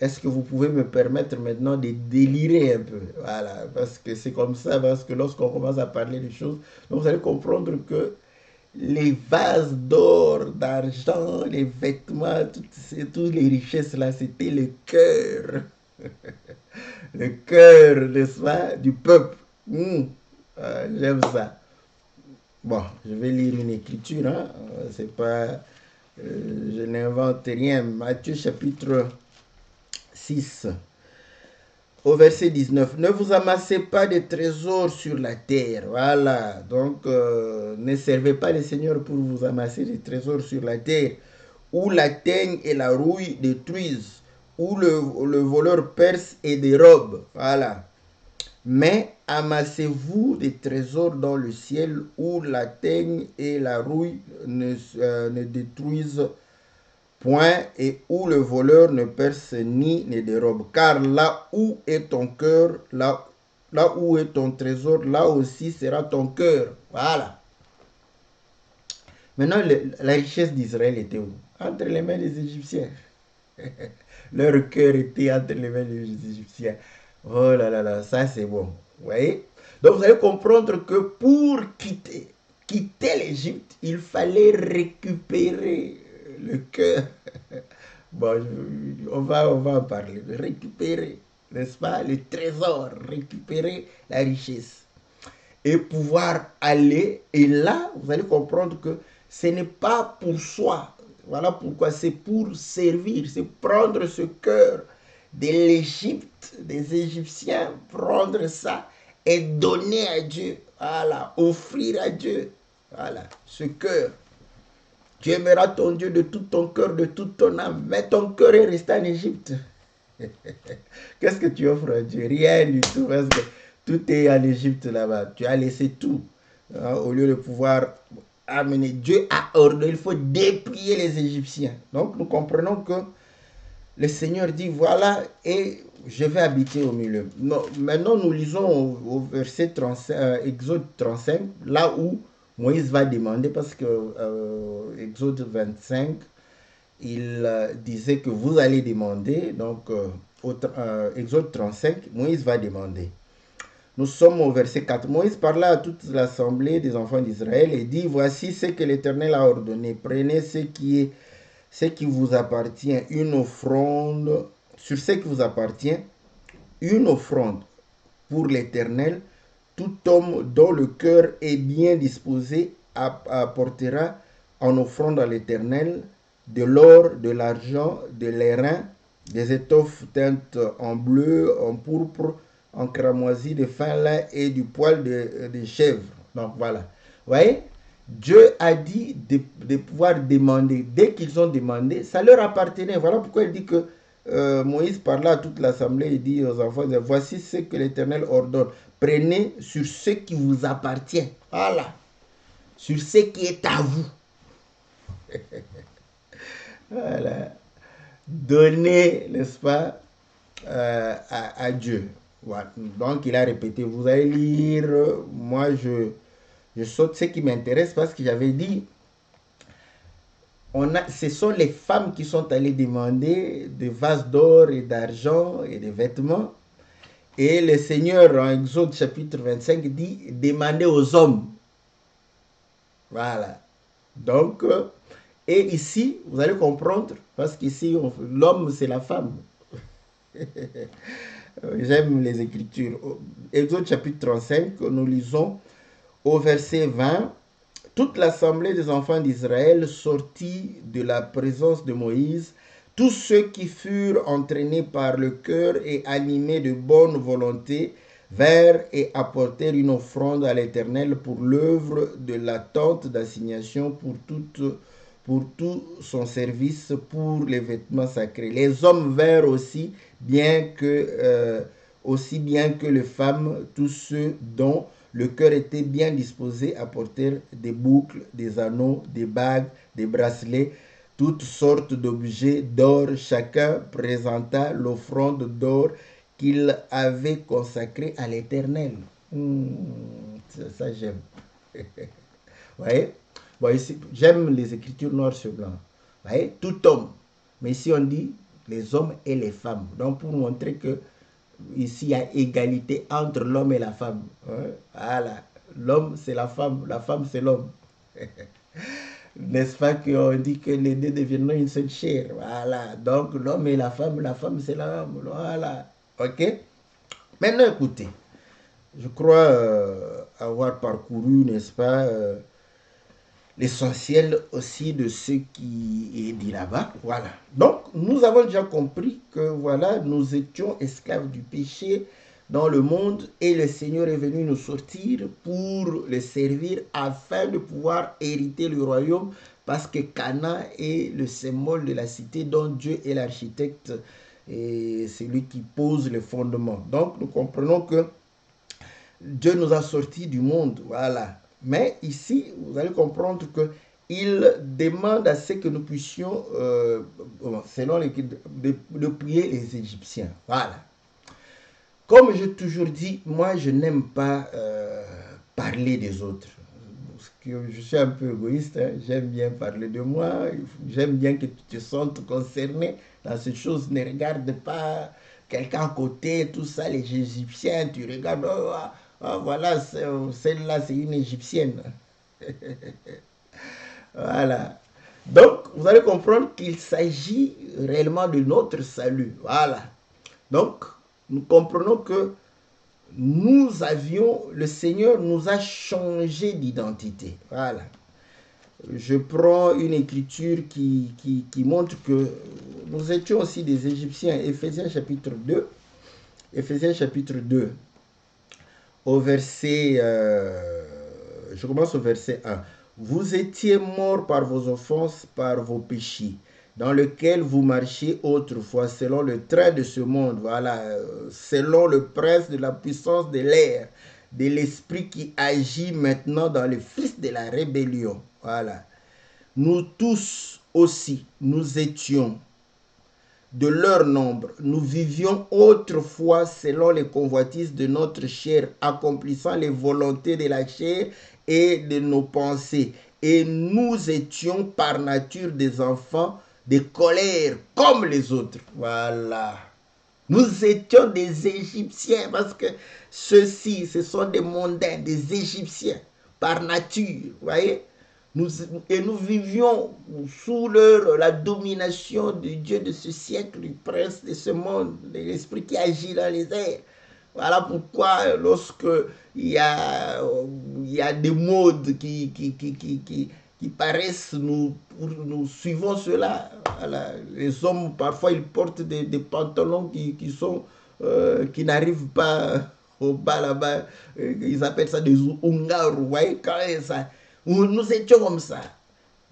est-ce que vous pouvez me permettre maintenant de délirer un peu? Voilà, parce que c'est comme ça, parce que lorsqu'on commence à parler des choses, donc vous allez comprendre que les vases d'or, d'argent, les vêtements, toutes les richesses là, c'était le cœur. Le cœur, n'est-ce pas, du peuple. J'aime ça. Bon, je vais lire une écriture, hein. C'est pas, je n'invente rien. Matthieu chapitre 6, au verset 19. Ne vous amassez pas de trésors sur la terre. Voilà. Donc, ne servez pas le Seigneur pour vous amasser des trésors sur la terre, où la teigne et la rouille détruisent, où le voleur perce et dérobe. Voilà. Mais amassez-vous des trésors dans le ciel, où la teigne et la rouille ne détruisent point, et où le voleur ne perce ni ne dérobe. Car là où est ton cœur, là où est ton trésor, là aussi sera ton cœur. Voilà. Maintenant, la richesse d'Israël était où? Entre les mains des Égyptiens. Leur cœur était entre les mains des Égyptiens. Oh là là là, ça c'est bon. Vous voyez? Donc vous allez comprendre que pour quitter l'Égypte, il fallait récupérer le cœur. Bon, on va en parler. Récupérer, n'est-ce pas, le trésor, récupérer la richesse. Et pouvoir aller, et là, vous allez comprendre que ce n'est pas pour soi. Voilà pourquoi c'est pour servir, c'est prendre ce cœur de l'Égypte, des Égyptiens, prendre ça et donner à Dieu. Voilà, offrir à Dieu. Voilà, ce cœur. Tu aimeras ton Dieu de tout ton cœur, de toute ton âme. Mais ton cœur est resté en Égypte. Qu'est-ce que tu offres à Dieu? Rien du tout, parce que tout est en Égypte là-bas. Tu as laissé tout, hein, au lieu de pouvoir amener. Dieu a ordonné, il faut déplier les Égyptiens. Donc nous comprenons que le Seigneur dit, voilà, et je vais habiter au milieu. Non, maintenant nous lisons au verset 35, Exode 35, là où Moïse va demander, parce que Exode 25, il disait que vous allez demander, donc Exode 35, Moïse va demander. Nous sommes au verset 4. Moïse parla à toute l'assemblée des enfants d'Israël et dit, voici ce que l'Éternel a ordonné. Prenez ce qui vous appartient, une offrande, sur ce qui vous appartient, une offrande pour l'Éternel. Tout homme dont le cœur est bien disposé apportera en offrande à l'Éternel de l'or, de l'argent, de l'airain, des étoffes teintes en bleu, en pourpre, en cramoisi, de fin lin et du poil de chèvre. Donc voilà. Vous voyez, Dieu a dit de pouvoir demander. Dès qu'ils ont demandé, ça leur appartenait. Voilà pourquoi il dit que Moïse parla à toute l'assemblée et dit aux enfants, voici ce que l'Éternel ordonne. Prenez sur ce qui vous appartient. Voilà. Sur ce qui est à vous. Voilà. Donnez, n'est-ce pas, à Dieu. Voilà. Donc il a répété, vous allez lire, moi je saute ce qui m'intéresse parce que j'avais dit, ce sont les femmes qui sont allées demander des vases d'or et d'argent et des vêtements. Et le Seigneur, en Exode chapitre 25, dit, demandez aux hommes. Voilà. Donc, et ici, vous allez comprendre, parce qu'ici, l'homme, c'est la femme. J'aime les Écritures. Exode chapitre 35, nous lisons au verset 20. Toute l'assemblée des enfants d'Israël sortit de la présence de Moïse, tous ceux qui furent entraînés par le cœur et animés de bonne volonté, vinrent et apportèrent une offrande à l'Éternel pour l'œuvre de la tente d'assignation, pour tout son service, pour les vêtements sacrés. Les hommes vinrent aussi bien que les femmes, tous ceux dont le cœur était bien disposé, apportèrent des boucles, des anneaux, des bagues, des bracelets, toutes sortes d'objets d'or. Chacun présenta l'offrande d'or qu'il avait consacrée à l'Éternel. Ça j'aime. Vous voyez? Bon, j'aime les Écritures noires sur blanc. Vous voyez? Tout homme. Mais ici on dit les hommes et les femmes. Donc, pour montrer que ici, il y a égalité entre l'homme et la femme. Hein? Voilà. L'homme, c'est la femme c'est l'homme. N'est-ce pas qu'on dit que les deux deviendront une seule chair? Voilà. Donc, l'homme et la femme c'est l'homme. Voilà. OK? Maintenant, écoutez. Je crois avoir parcouru, n'est-ce pas, l'essentiel aussi de ce qui est dit là-bas. Voilà. Donc, nous avons déjà compris que, voilà, nous étions esclaves du péché dans le monde et le Seigneur est venu nous sortir pour le servir afin de pouvoir hériter le royaume parce que Cana est le symbole de la cité dont Dieu est l'architecte et c'est lui qui pose les fondements. Donc, nous comprenons que Dieu nous a sortis du monde, voilà. Mais ici, vous allez comprendre que il demande à ce que nous puissions, selon de prier les Égyptiens. Voilà. Comme j'ai toujours dit, moi, je n'aime pas parler des autres. Parce que je suis un peu égoïste, hein. J'aime bien parler de moi, j'aime bien que tu te sentes concerné dans ces choses. Ne regarde pas quelqu'un à côté, tout ça, les Égyptiens, tu regardes, oh, voilà, celle-là, c'est une Égyptienne. Voilà. Donc, vous allez comprendre qu'il s'agit réellement de notre salut. Voilà. Donc, nous comprenons que le Seigneur nous a changé d'identité. Voilà. Je prends une écriture qui montre que nous étions aussi des Égyptiens. Éphésiens chapitre 2. Éphésiens chapitre 2. Au verset, je commence au verset 1. Vous étiez morts par vos offenses, par vos péchés, dans lequel vous marchiez autrefois selon le trait de ce monde, voilà, selon le prince de la puissance de l'air, de l'esprit qui agit maintenant dans les fils de la rébellion. Voilà. Nous tous aussi, nous étions de leur nombre. Nous vivions autrefois selon les convoitises de notre chair, accomplissant les volontés de la chair et de nos pensées. Et nous étions par nature des enfants de colère comme les autres. Voilà. Nous étions des Égyptiens parce que ceux-ci, ce sont des mondains, des Égyptiens par nature. Vous voyez? Nous vivions sous la domination du Dieu de ce siècle, du prince de ce monde, de l'esprit qui agit dans les airs. Voilà pourquoi lorsque il y a des modes qui paraissent, nous suivons cela. Voilà. Les hommes, parfois, ils portent des pantalons qui n'arrivent pas au bas là-bas. Ils appellent ça des ungaru. Vous voyez, quand ça... Nous étions comme ça.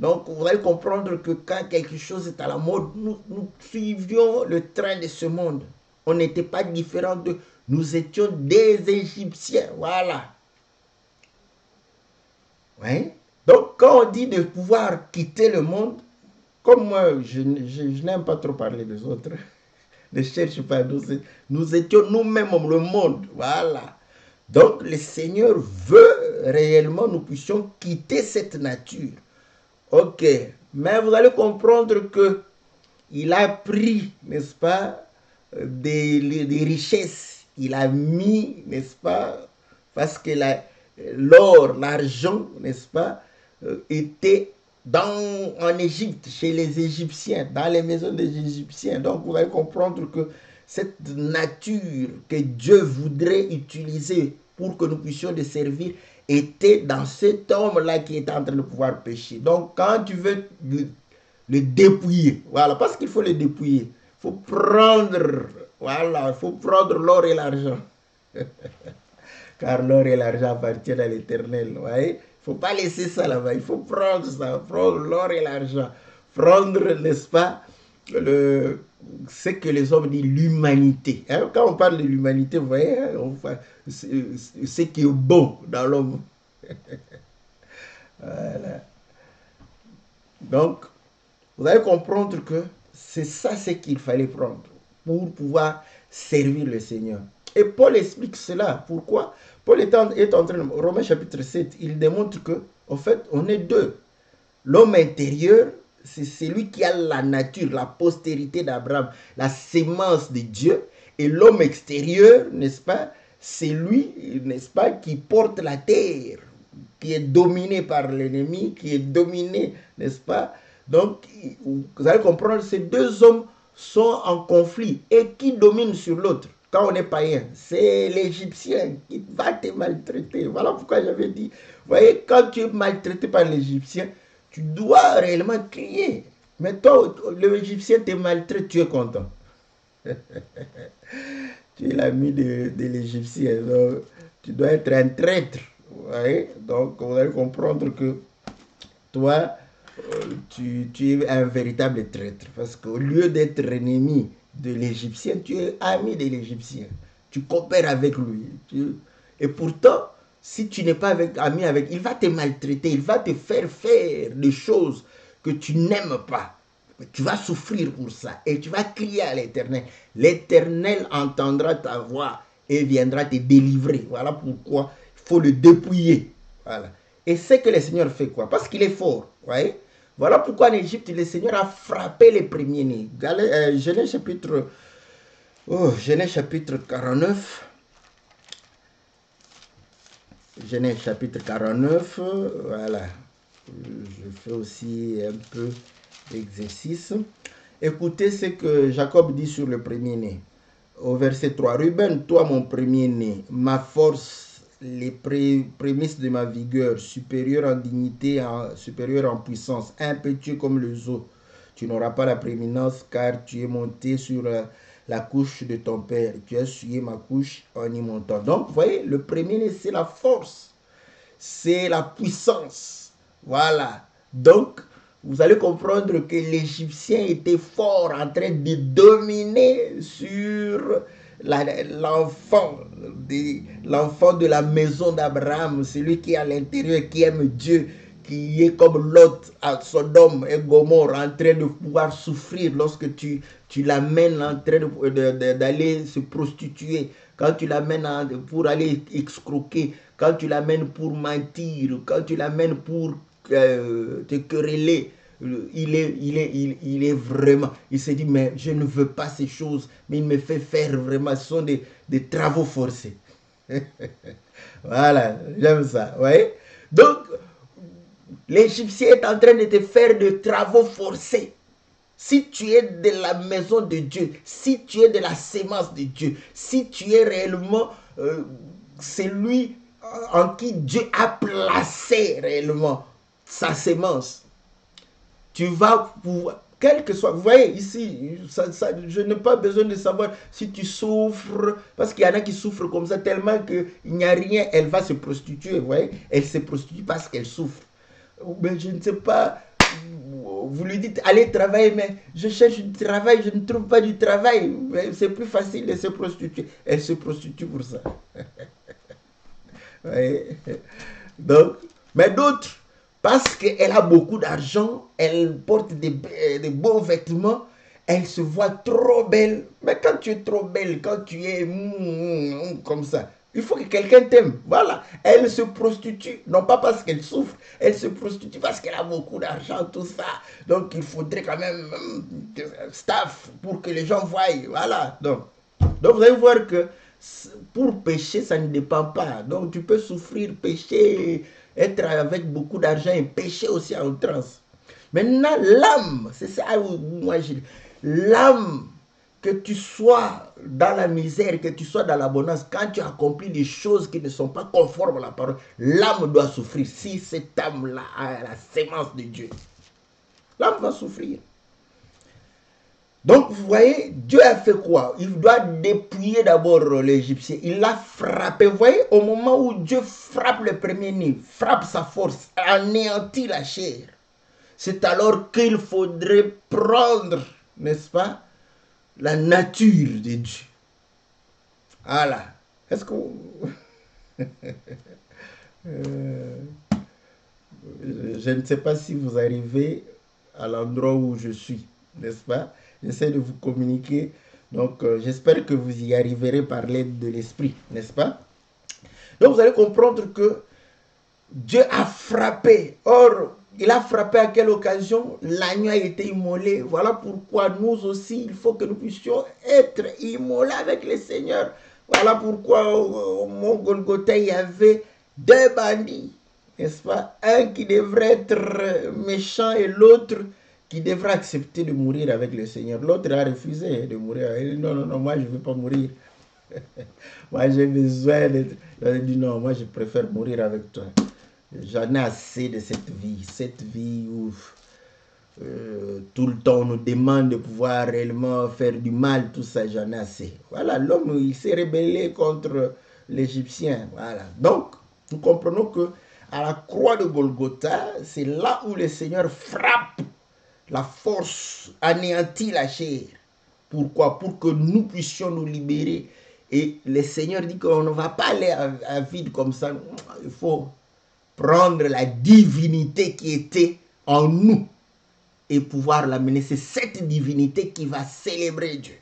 Donc, vous allez comprendre que quand quelque chose est à la mode, nous suivions le train de ce monde. On n'était pas différents de... Nous étions des Égyptiens. Voilà. Ouais. Donc, quand on dit de pouvoir quitter le monde, comme moi, je n'aime pas trop parler des autres. Ne cherche pas. Nous étions nous-mêmes le monde. Voilà. Donc, le Seigneur veut réellement nous puissions quitter cette nature. Ok, mais vous allez comprendre que il a pris, n'est-ce pas, des richesses. Il a mis, n'est-ce pas, parce que l'or, l'argent, n'est-ce pas, était en Égypte, chez les Égyptiens, dans les maisons des Égyptiens. Donc, vous allez comprendre que cette nature que Dieu voudrait utiliser pour que nous puissions le servir était dans cet homme-là qui est en train de pouvoir pécher. Donc, quand tu veux le dépouiller, voilà, parce qu'il faut le dépouiller, il faut prendre, voilà, il faut prendre l'or et l'argent. Car l'or et l'argent appartiennent à l'Éternel, vous voyez. Il ne faut pas laisser ça là-bas, il faut prendre ça, prendre l'or et l'argent. Prendre, n'est-ce pas, ce que les hommes disent, l'humanité. Hein? Quand on parle de l'humanité, vous voyez, hein, ce qui est bon dans l'homme. Voilà. Donc, vous allez comprendre que c'est ça ce qu'il fallait prendre pour pouvoir servir le Seigneur. Et Paul explique cela. Pourquoi? Paul est en train, Romains chapitre 7, il démontre que, en fait, on est deux. L'homme intérieur, c'est celui qui a la nature, la postérité d'Abraham, la sémence de Dieu. Et l'homme extérieur, n'est-ce pas, c'est lui, n'est-ce pas, qui porte la terre, qui est dominé par l'ennemi, qui est dominé, n'est-ce pas. Donc, vous allez comprendre, ces deux hommes sont en conflit. Et qui domine sur l'autre quand on est païen? C'est l'Égyptien qui va te maltraiter. Voilà pourquoi j'avais dit, vous voyez, quand tu es maltraité par l'Égyptien, tu dois réellement crier. Mais toi, l'Égyptien te maltraite, tu es content. Tu es l'ami de l'Égyptien. Donc, tu dois être un traître. Vous voyez? Donc, vous allez comprendre que toi, tu es un véritable traître. Parce qu'au lieu d'être ennemi de l'Égyptien, tu es ami de l'Égyptien. Tu coopères avec lui. Et pourtant, si tu n'es pas ami avec, il va te maltraiter, il va te faire des choses que tu n'aimes pas. Tu vas souffrir pour ça et tu vas crier à l'Éternel. L'Éternel entendra ta voix et viendra te délivrer. Voilà pourquoi il faut le dépouiller. Voilà. Et c'est que le Seigneur fait quoi? Parce qu'il est fort. Voyez? Voilà pourquoi en Égypte, le Seigneur a frappé les premiers-nés. Genèse chapitre 49. Genèse chapitre 49. Voilà. Je fais aussi un peu d'exercice. Écoutez ce que Jacob dit sur le premier-né. Au verset 3. Ruben, toi mon premier-né, ma force, les prémices de ma vigueur, supérieur en dignité, supérieur en puissance, impétueux comme les eaux. Tu n'auras pas la prééminence car tu es monté sur la couche de ton père. Tu as essuyé ma couche en y montant. Donc, vous voyez, le premier-né, c'est la force. C'est la puissance. Voilà. Donc, vous allez comprendre que l'Égyptien était fort en train de dominer sur l'enfant de la maison d'Abraham, celui qui est à l'intérieur, qui aime Dieu, qui est comme Lot à Sodome et Gomorrhe, en train de pouvoir souffrir lorsque tu l'amènes en train d'aller se prostituer, quand tu l'amènes pour aller escroquer, quand tu l'amènes pour mentir, quand tu l'amènes pour te quereller, il est vraiment, il se dit, mais je ne veux pas ces choses, mais il me fait faire vraiment, ce sont des travaux forcés. Voilà, j'aime ça, vous voyez. Donc, l'Égyptien est en train de te faire des travaux forcés. Si tu es de la maison de Dieu, si tu es de la sémence de Dieu, si tu es réellement celui en qui Dieu a placé réellement sa sémence, tu vas pouvoir, quel que soit, vous voyez ici, je n'ai pas besoin de savoir si tu souffres, parce qu'il y en a qui souffrent comme ça tellement qu'il n'y a rien, elle va se prostituer, vous voyez, elle se prostitue parce qu'elle souffre. Mais je ne sais pas, vous lui dites allez travailler, mais je cherche du travail, je ne trouve pas du travail, c'est plus facile de se prostituer. Elle se prostitue pour ça. Ouais. Donc, mais d'autres, parce qu'elle a beaucoup d'argent, elle porte des beaux vêtements, elle se voit trop belle. Mais quand tu es trop belle, quand tu es comme ça, il faut que quelqu'un t'aime. Voilà. Elle se prostitue, non pas parce qu'elle souffre, elle se prostitue parce qu'elle a beaucoup d'argent, tout ça. Donc il faudrait quand même staff pour que les gens voient. Voilà. Donc vous allez voir que pour pécher, ça ne dépend pas. Donc tu peux souffrir, pécher, être avec beaucoup d'argent et pécher aussi à outrance. Maintenant, l'âme, c'est ça où moi je dis, l'âme, que tu sois dans la misère, que tu sois dans l'abondance, quand tu accomplis des choses qui ne sont pas conformes à la parole, l'âme doit souffrir. Si cette âme-là a la sémence de Dieu, l'âme va souffrir. Donc, vous voyez, Dieu a fait quoi? Il doit dépouiller d'abord l'Égyptien. Il l'a frappé. Vous voyez, au moment où Dieu frappe le premier-né, frappe sa force, anéantit la chair, c'est alors qu'il faudrait prendre, n'est-ce pas, la nature de Dieu. Voilà. Est-ce que je ne sais pas si vous arrivez à l'endroit où je suis, n'est-ce pas? J'essaie de vous communiquer. Donc, j'espère que vous y arriverez par l'aide de l'esprit, n'est-ce pas? Donc, vous allez comprendre que Dieu a frappé. Or, Il a frappé à quelle occasion? L'agneau a été immolé. Voilà pourquoi nous aussi, il faut que nous puissions être immolés avec le Seigneur. Voilà pourquoi au mont Golgotha, il y avait deux bandits, n'est-ce pas? Un qui devrait être méchant et l'autre qui devrait accepter de mourir avec le Seigneur. L'autre a refusé de mourir. Il dit non, non, non, moi je ne veux pas mourir. Moi j'ai besoin d'être... Il a dit non, moi je préfère mourir avec toi. J'en ai assez de cette vie où tout le temps on nous demande de pouvoir réellement faire du mal, tout ça, j'en ai assez. Voilà, l'homme, il s'est rébellé contre l'Égyptien. Voilà. Donc, nous comprenons que à la croix de Golgotha, c'est là où le Seigneur frappe la force, anéantit la chair. Pourquoi? Pour que nous puissions nous libérer. Et le Seigneur dit qu'on ne va pas aller à vide comme ça. Il faut prendre la divinité qui était en nous et pouvoir l'amener. C'est cette divinité qui va célébrer Dieu.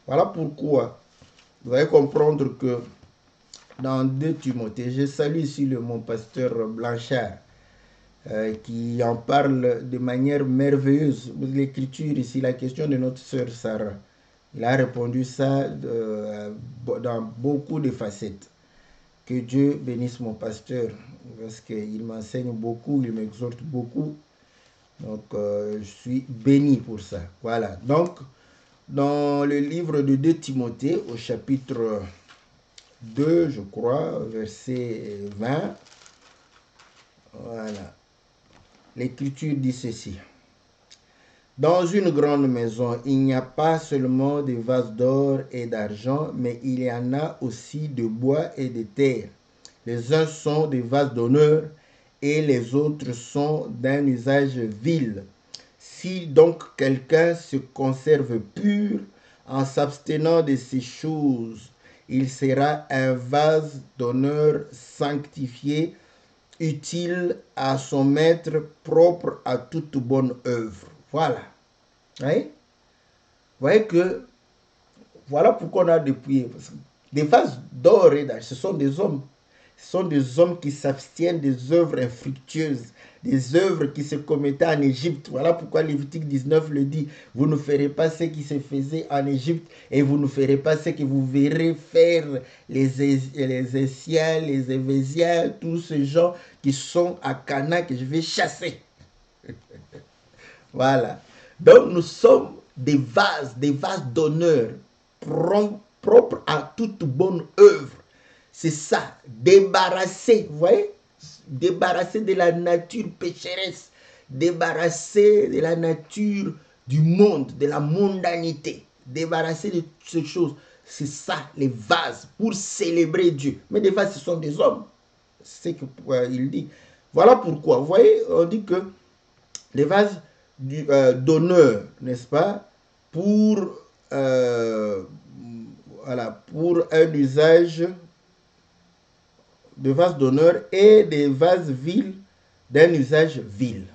Voilà pourquoi vous allez comprendre que dans 2 Timothée, je salue ici mon pasteur Blanchard qui en parle de manière merveilleuse. L'écriture ici, la question de notre sœur Sarah, il a répondu ça dans beaucoup de facettes. Que Dieu bénisse mon pasteur, parce qu'il m'enseigne beaucoup, il m'exhorte beaucoup. Donc, je suis béni pour ça. Voilà. Donc, dans le livre de 2 Timothée, au chapitre 2, je crois, verset 20, voilà. L'Écriture dit ceci. Dans une grande maison, il n'y a pas seulement des vases d'or et d'argent, mais il y en a aussi de bois et de terre. Les uns sont des vases d'honneur et les autres sont d'un usage vil. Si donc quelqu'un se conserve pur en s'abstenant de ces choses, il sera un vase d'honneur sanctifié, utile à son maître, propre à toute bonne œuvre. Voilà. Vous voyez que voilà pourquoi on a dépouillé. Des vases d'or et d'argent, ce sont des hommes. Ce sont des hommes qui s'abstiennent des œuvres infructueuses, des œuvres qui se commettaient en Égypte. Voilà pourquoi Lévitique 19 le dit. Vous ne ferez pas ce qui se faisait en Égypte et vous ne ferez pas ce que vous verrez faire les Essiens, les Évésiens, tous ces gens qui sont à Cana que je vais chasser. Voilà. Donc nous sommes des vases d'honneur propres à toute bonne œuvre. C'est ça, débarrasser, vous voyez, débarrasser de la nature pécheresse, débarrasser de la nature du monde, de la mondanité, débarrasser de toutes ces choses. C'est ça, les vases, pour célébrer Dieu. Mais les vases, ce sont des hommes. C'est ce qu'il dit. Voilà pourquoi, vous voyez, on dit que les vases d'honneur, n'est-ce pas, pour, voilà, pour un usage de vases d'honneur et des vases vils d'un usage vil.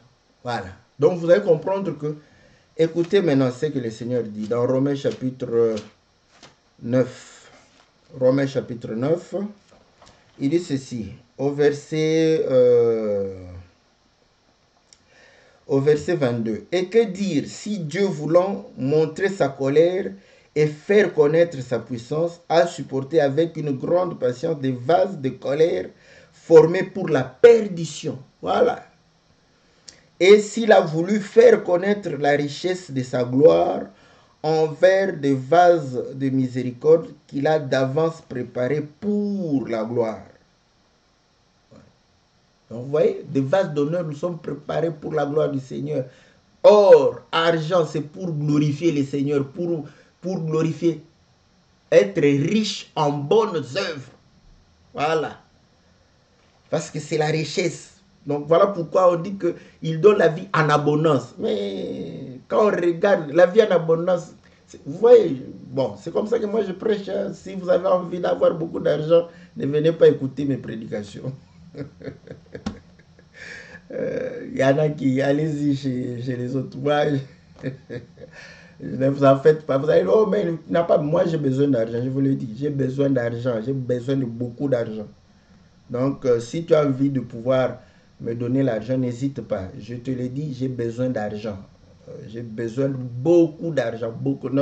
Voilà. Donc vous allez comprendre que, écoutez maintenant ce que le Seigneur dit dans Romains chapitre 9. Romains chapitre 9, il dit ceci, au verset 22. Et que dire si Dieu voulant montrer sa colère et faire connaître sa puissance, a supporté avec une grande patience des vases de colère formés pour la perdition. Voilà. Et s'il a voulu faire connaître la richesse de sa gloire envers des vases de miséricorde qu'il a d'avance préparés pour la gloire. Donc vous voyez, des vases d'honneur nous sommes préparés pour la gloire du Seigneur. Or, argent, c'est pour glorifier le Seigneur, pour glorifier, être riche en bonnes œuvres. Voilà. Parce que c'est la richesse. Donc voilà pourquoi on dit qu'il donne la vie en abondance. Mais quand on regarde la vie en abondance, vous voyez, bon, c'est comme ça que moi je prêche. Hein. Si vous avez envie d'avoir beaucoup d'argent, ne venez pas écouter mes prédications. Il y en a qui, allez-y chez les autres. Moi, ne vous en faites pas. Vous allez dire, oh, mais n'a pas, moi j'ai besoin d'argent, je vous le dis. J'ai besoin d'argent, j'ai besoin de beaucoup d'argent. Donc, si tu as envie de pouvoir me donner l'argent, n'hésite pas. Je te l'ai dit, j'ai besoin d'argent. J'ai besoin de beaucoup d'argent. Beaucoup. Ce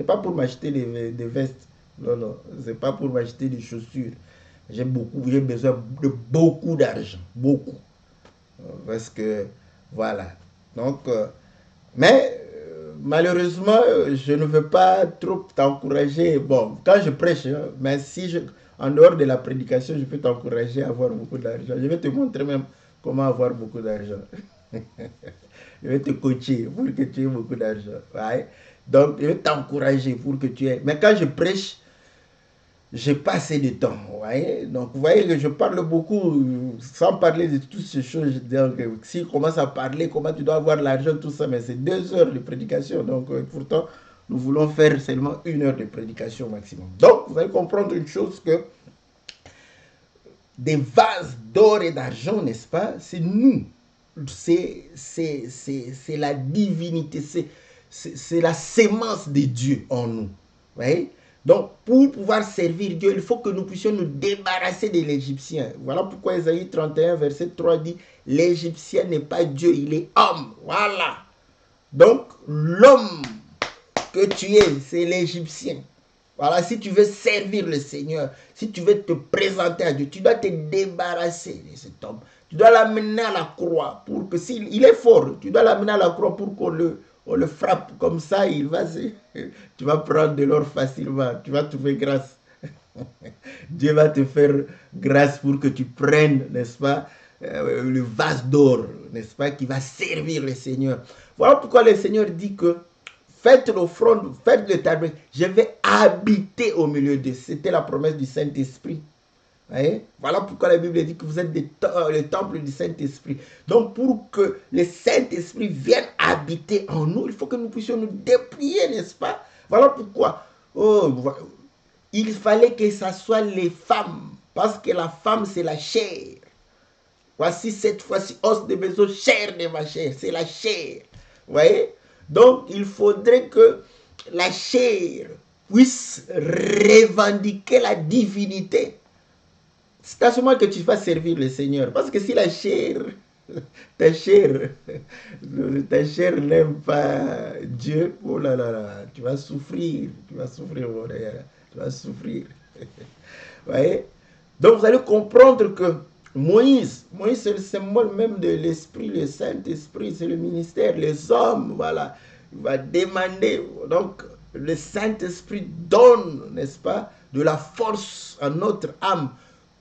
n'est pas pour m'acheter des vestes. Non, non. Ce n'est pas pour m'acheter des chaussures. J'ai besoin de beaucoup d'argent. Beaucoup. Parce que, voilà. Donc, mais malheureusement, je ne veux pas trop t'encourager. Bon, quand je prêche, hein, mais si en dehors de la prédication, je peux t'encourager à avoir beaucoup d'argent. Je vais te montrer même comment avoir beaucoup d'argent. Je vais te coacher pour que tu aies beaucoup d'argent. Ouais. Donc, je vais t'encourager pour que tu aies. Mais quand je prêche, j'ai pas assez de temps. Vous voyez? Donc, vous voyez que je parle beaucoup sans parler de toutes ces choses. Donc, si je commence à parler, comment tu dois avoir l'argent, tout ça, mais c'est 2 heures de prédication. Donc, pourtant, nous voulons faire seulement 1 heure de prédication maximum. Donc, vous allez comprendre une chose que des vases d'or et d'argent, n'est-ce pas? C'est nous. C'est la divinité. C'est la sémence de Dieu en nous. Vous voyez? Donc, pour pouvoir servir Dieu, il faut que nous puissions nous débarrasser de l'Égyptien. Voilà pourquoi Ésaïe 31, verset 3 dit, l'Égyptien n'est pas Dieu, il est homme. Voilà. Donc, l'homme que tu es, c'est l'Égyptien. Voilà, si tu veux servir le Seigneur, si tu veux te présenter à Dieu, tu dois te débarrasser de cet homme. Tu dois l'amener à la croix pour que s'il est fort, tu dois l'amener à la croix pour qu'on le frappe. Comme ça, tu vas prendre de l'or facilement. Tu vas trouver grâce. Dieu va te faire grâce pour que tu prennes, n'est-ce pas, le vase d'or, n'est-ce pas, qui va servir le Seigneur. Voilà pourquoi le Seigneur dit que faites l'offrande, faites le tabernacle, je vais habiter au milieu d'eux. C'était la promesse du Saint-Esprit. Voilà pourquoi la Bible dit que vous êtes le temple du Saint-Esprit. Donc pour que le Saint-Esprit vienne habiter en nous, il faut que nous puissions nous déplier, n'est-ce pas? Voilà pourquoi il fallait que ce soit les femmes, parce que la femme c'est la chair. Voici cette fois-ci os de mes os, chair de ma chair, c'est la chair. Vous voyez? Donc il faudrait que la chair puisse revendiquer la divinité. C'est à ce moment que tu vas servir le Seigneur. Parce que si la chair, ta chair n'aime pas Dieu, oh là là là, tu vas souffrir, tu vas souffrir, tu vas souffrir. Vous voyez? Donc vous allez comprendre que Moïse c'est le symbole même de l'Esprit, le Saint-Esprit, c'est le ministère, les hommes, voilà. Il va demander, donc le Saint-Esprit donne, n'est-ce pas, de la force à notre âme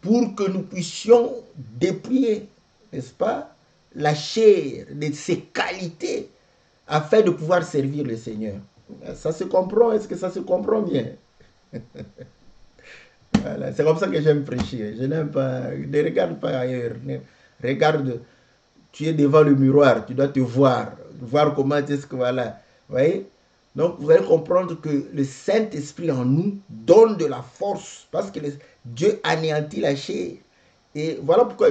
pour que nous puissions déployer, n'est-ce pas, la chair de ses qualités afin de pouvoir servir le Seigneur. Ça se comprend? Est-ce que ça se comprend bien? Voilà, c'est comme ça que j'aime prêcher. Je n'aime pas, ne regarde pas ailleurs. Regarde, tu es devant le miroir, tu dois te voir comment est-ce que voilà. Vous voyez? Donc vous allez comprendre que le Saint-Esprit en nous donne de la force parce que Dieu anéantit la chair. Et voilà pourquoi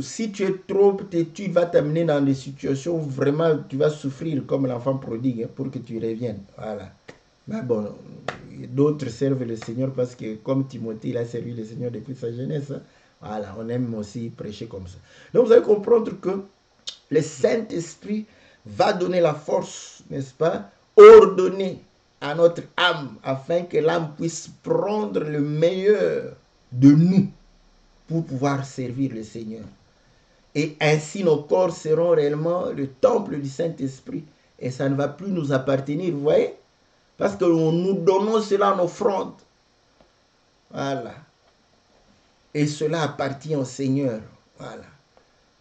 si tu es trop têtu, il va t'amener dans des situations où vraiment tu vas souffrir comme l'enfant prodigue pour que tu reviennes. Voilà. Mais bon, d'autres servent le Seigneur parce que comme Timothée, il a servi le Seigneur depuis sa jeunesse. Voilà, on aime aussi prêcher comme ça. Donc vous allez comprendre que le Saint-Esprit va donner la force, n'est-ce pas, ordonner à notre âme afin que l'âme puisse prendre le meilleur de nous pour pouvoir servir le Seigneur. Et ainsi nos corps seront réellement le temple du Saint-Esprit et ça ne va plus nous appartenir, vous voyez? Parce que nous donnons cela en offrande. Voilà. Et cela appartient au Seigneur. Voilà.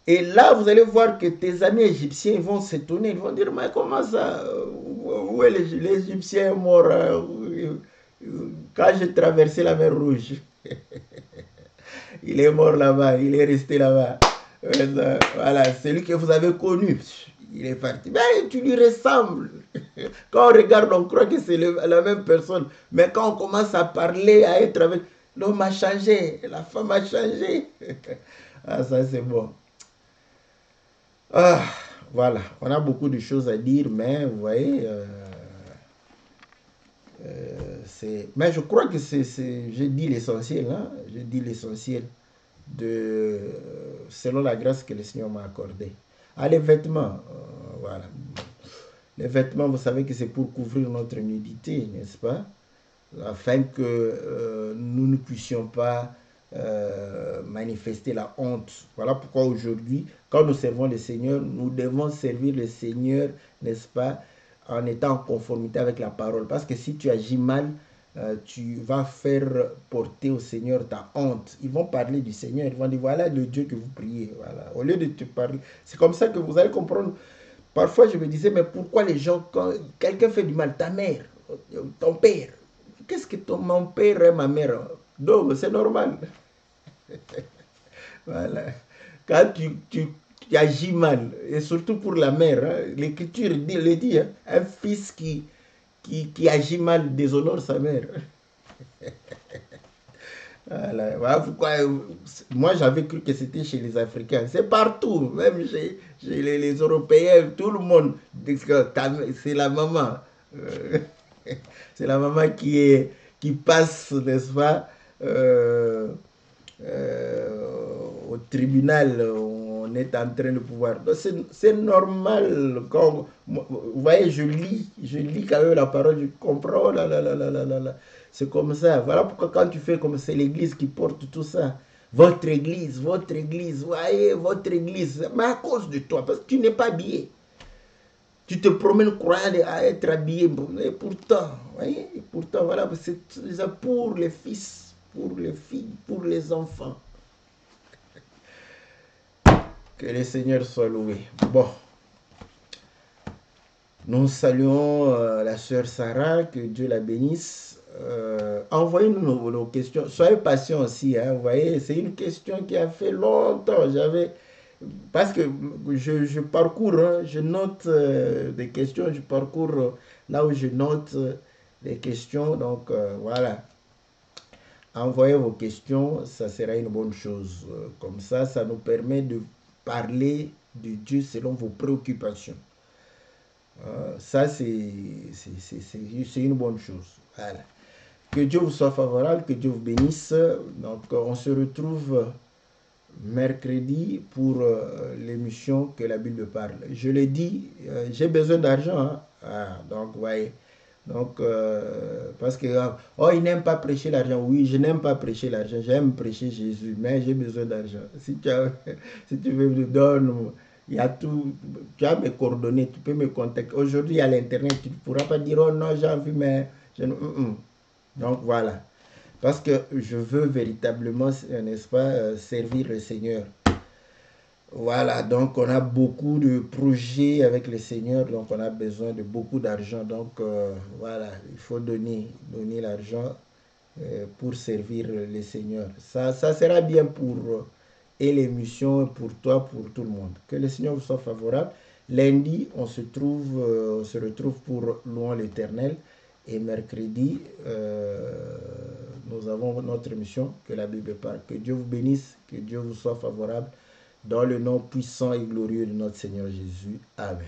Et là, vous allez voir que tes amis égyptiens vont s'étonner. Ils vont dire, mais comment ça? Où est l'Égyptien mort quand j'ai traversé la mer Rouge? Il est mort là-bas, il est resté là-bas. Voilà, celui que vous avez connu, il est parti. Mais tu lui ressembles. Quand on regarde, on croit que c'est la même personne. Mais quand on commence à parler, à être avec... L'homme a changé, la femme a changé. Ah, ça c'est bon. Ah, voilà, on a beaucoup de choses à dire, mais vous voyez, mais je crois que j'ai dit l'essentiel, hein? J'ai dit l'essentiel. selon la grâce que le Seigneur m'a accordée. Ah, les vêtements, voilà. Les vêtements, vous savez que c'est pour couvrir notre nudité, n'est-ce pas? Afin que nous ne puissions pas manifester la honte. Voilà pourquoi aujourd'hui, quand nous servons le Seigneur, nous devons servir le Seigneur, n'est-ce pas, en étant en conformité avec la parole. Parce que si tu agis mal, tu vas faire porter au Seigneur ta honte. Ils vont parler du Seigneur, ils vont dire voilà le Dieu que vous priez. Voilà. Au lieu de te parler, c'est comme ça que vous allez comprendre. Parfois, je me disais, mais pourquoi les gens, quand quelqu'un fait du mal, ta mère, ton père, qu'est-ce que mon père et ma mère? Donc, c'est normal. Voilà. Quand tu agis mal, et surtout pour la mère, hein, l'Écriture le dit, hein, un fils qui agit mal déshonore sa mère. Voilà. Voilà pourquoi moi j'avais cru que c'était chez les Africains. C'est partout, même chez les Européens, tout le monde. C'est la maman. Euh, c'est la maman qui passe, n'est-ce pas, au tribunal. On est en train de pouvoir. C'est normal. Quand, vous voyez, je lis quand même la parole, je comprends. Là, là, là, là, là, là, là. C'est comme ça. Voilà pourquoi quand tu fais comme c'est l'église qui porte tout ça. Votre église, voyez, votre église. Mais à cause de toi, parce que tu n'es pas habillé. Tu te promènes croyant à être habillé. Et pourtant, voyez, et pourtant, voilà, c'est pour les fils, pour les filles, pour les enfants. Que le Seigneur soit loué. Bon, nous saluons la sœur Sarah, que Dieu la bénisse. Envoyez-nous nos questions. Soyez patients aussi, hein, vous voyez, c'est une question qui a fait longtemps. Parce que je parcours, hein, je note des questions, je parcours là où je note des questions. Donc voilà, envoyez vos questions, ça sera une bonne chose. Comme ça nous permet de parler de Dieu selon vos préoccupations. Ça, c'est une bonne chose. Voilà. Que Dieu vous soit favorable, que Dieu vous bénisse. Donc, on se retrouve mercredi pour l'émission que la Bible parle. Je l'ai dit, j'ai besoin d'argent. Hein? Ah, donc, voyez. Donc, parce que, oh, il n'aime pas prêcher l'argent. Oui, je n'aime pas prêcher l'argent. J'aime prêcher Jésus, mais j'ai besoin d'argent. Si tu veux me donner, il y a tout. Tu as mes coordonnées, tu peux me contacter. Aujourd'hui, à l'Internet, tu ne pourras pas dire, oh non, j'ai envie, mais. Donc, voilà. Parce que je veux véritablement, n'est-ce pas, servir le Seigneur. Voilà, donc on a beaucoup de projets avec le Seigneur, donc on a besoin de beaucoup d'argent. Donc voilà, il faut donner l'argent pour servir le Seigneur. Ça sera bien pour et l'émission, pour toi, pour tout le monde. Que le Seigneur vous soit favorable. Lundi, on se retrouve pour louer l'Éternel. Et mercredi, nous avons notre émission que la Bible parle. Que Dieu vous bénisse, que Dieu vous soit favorable. Dans le nom puissant et glorieux de notre Seigneur Jésus. Amen.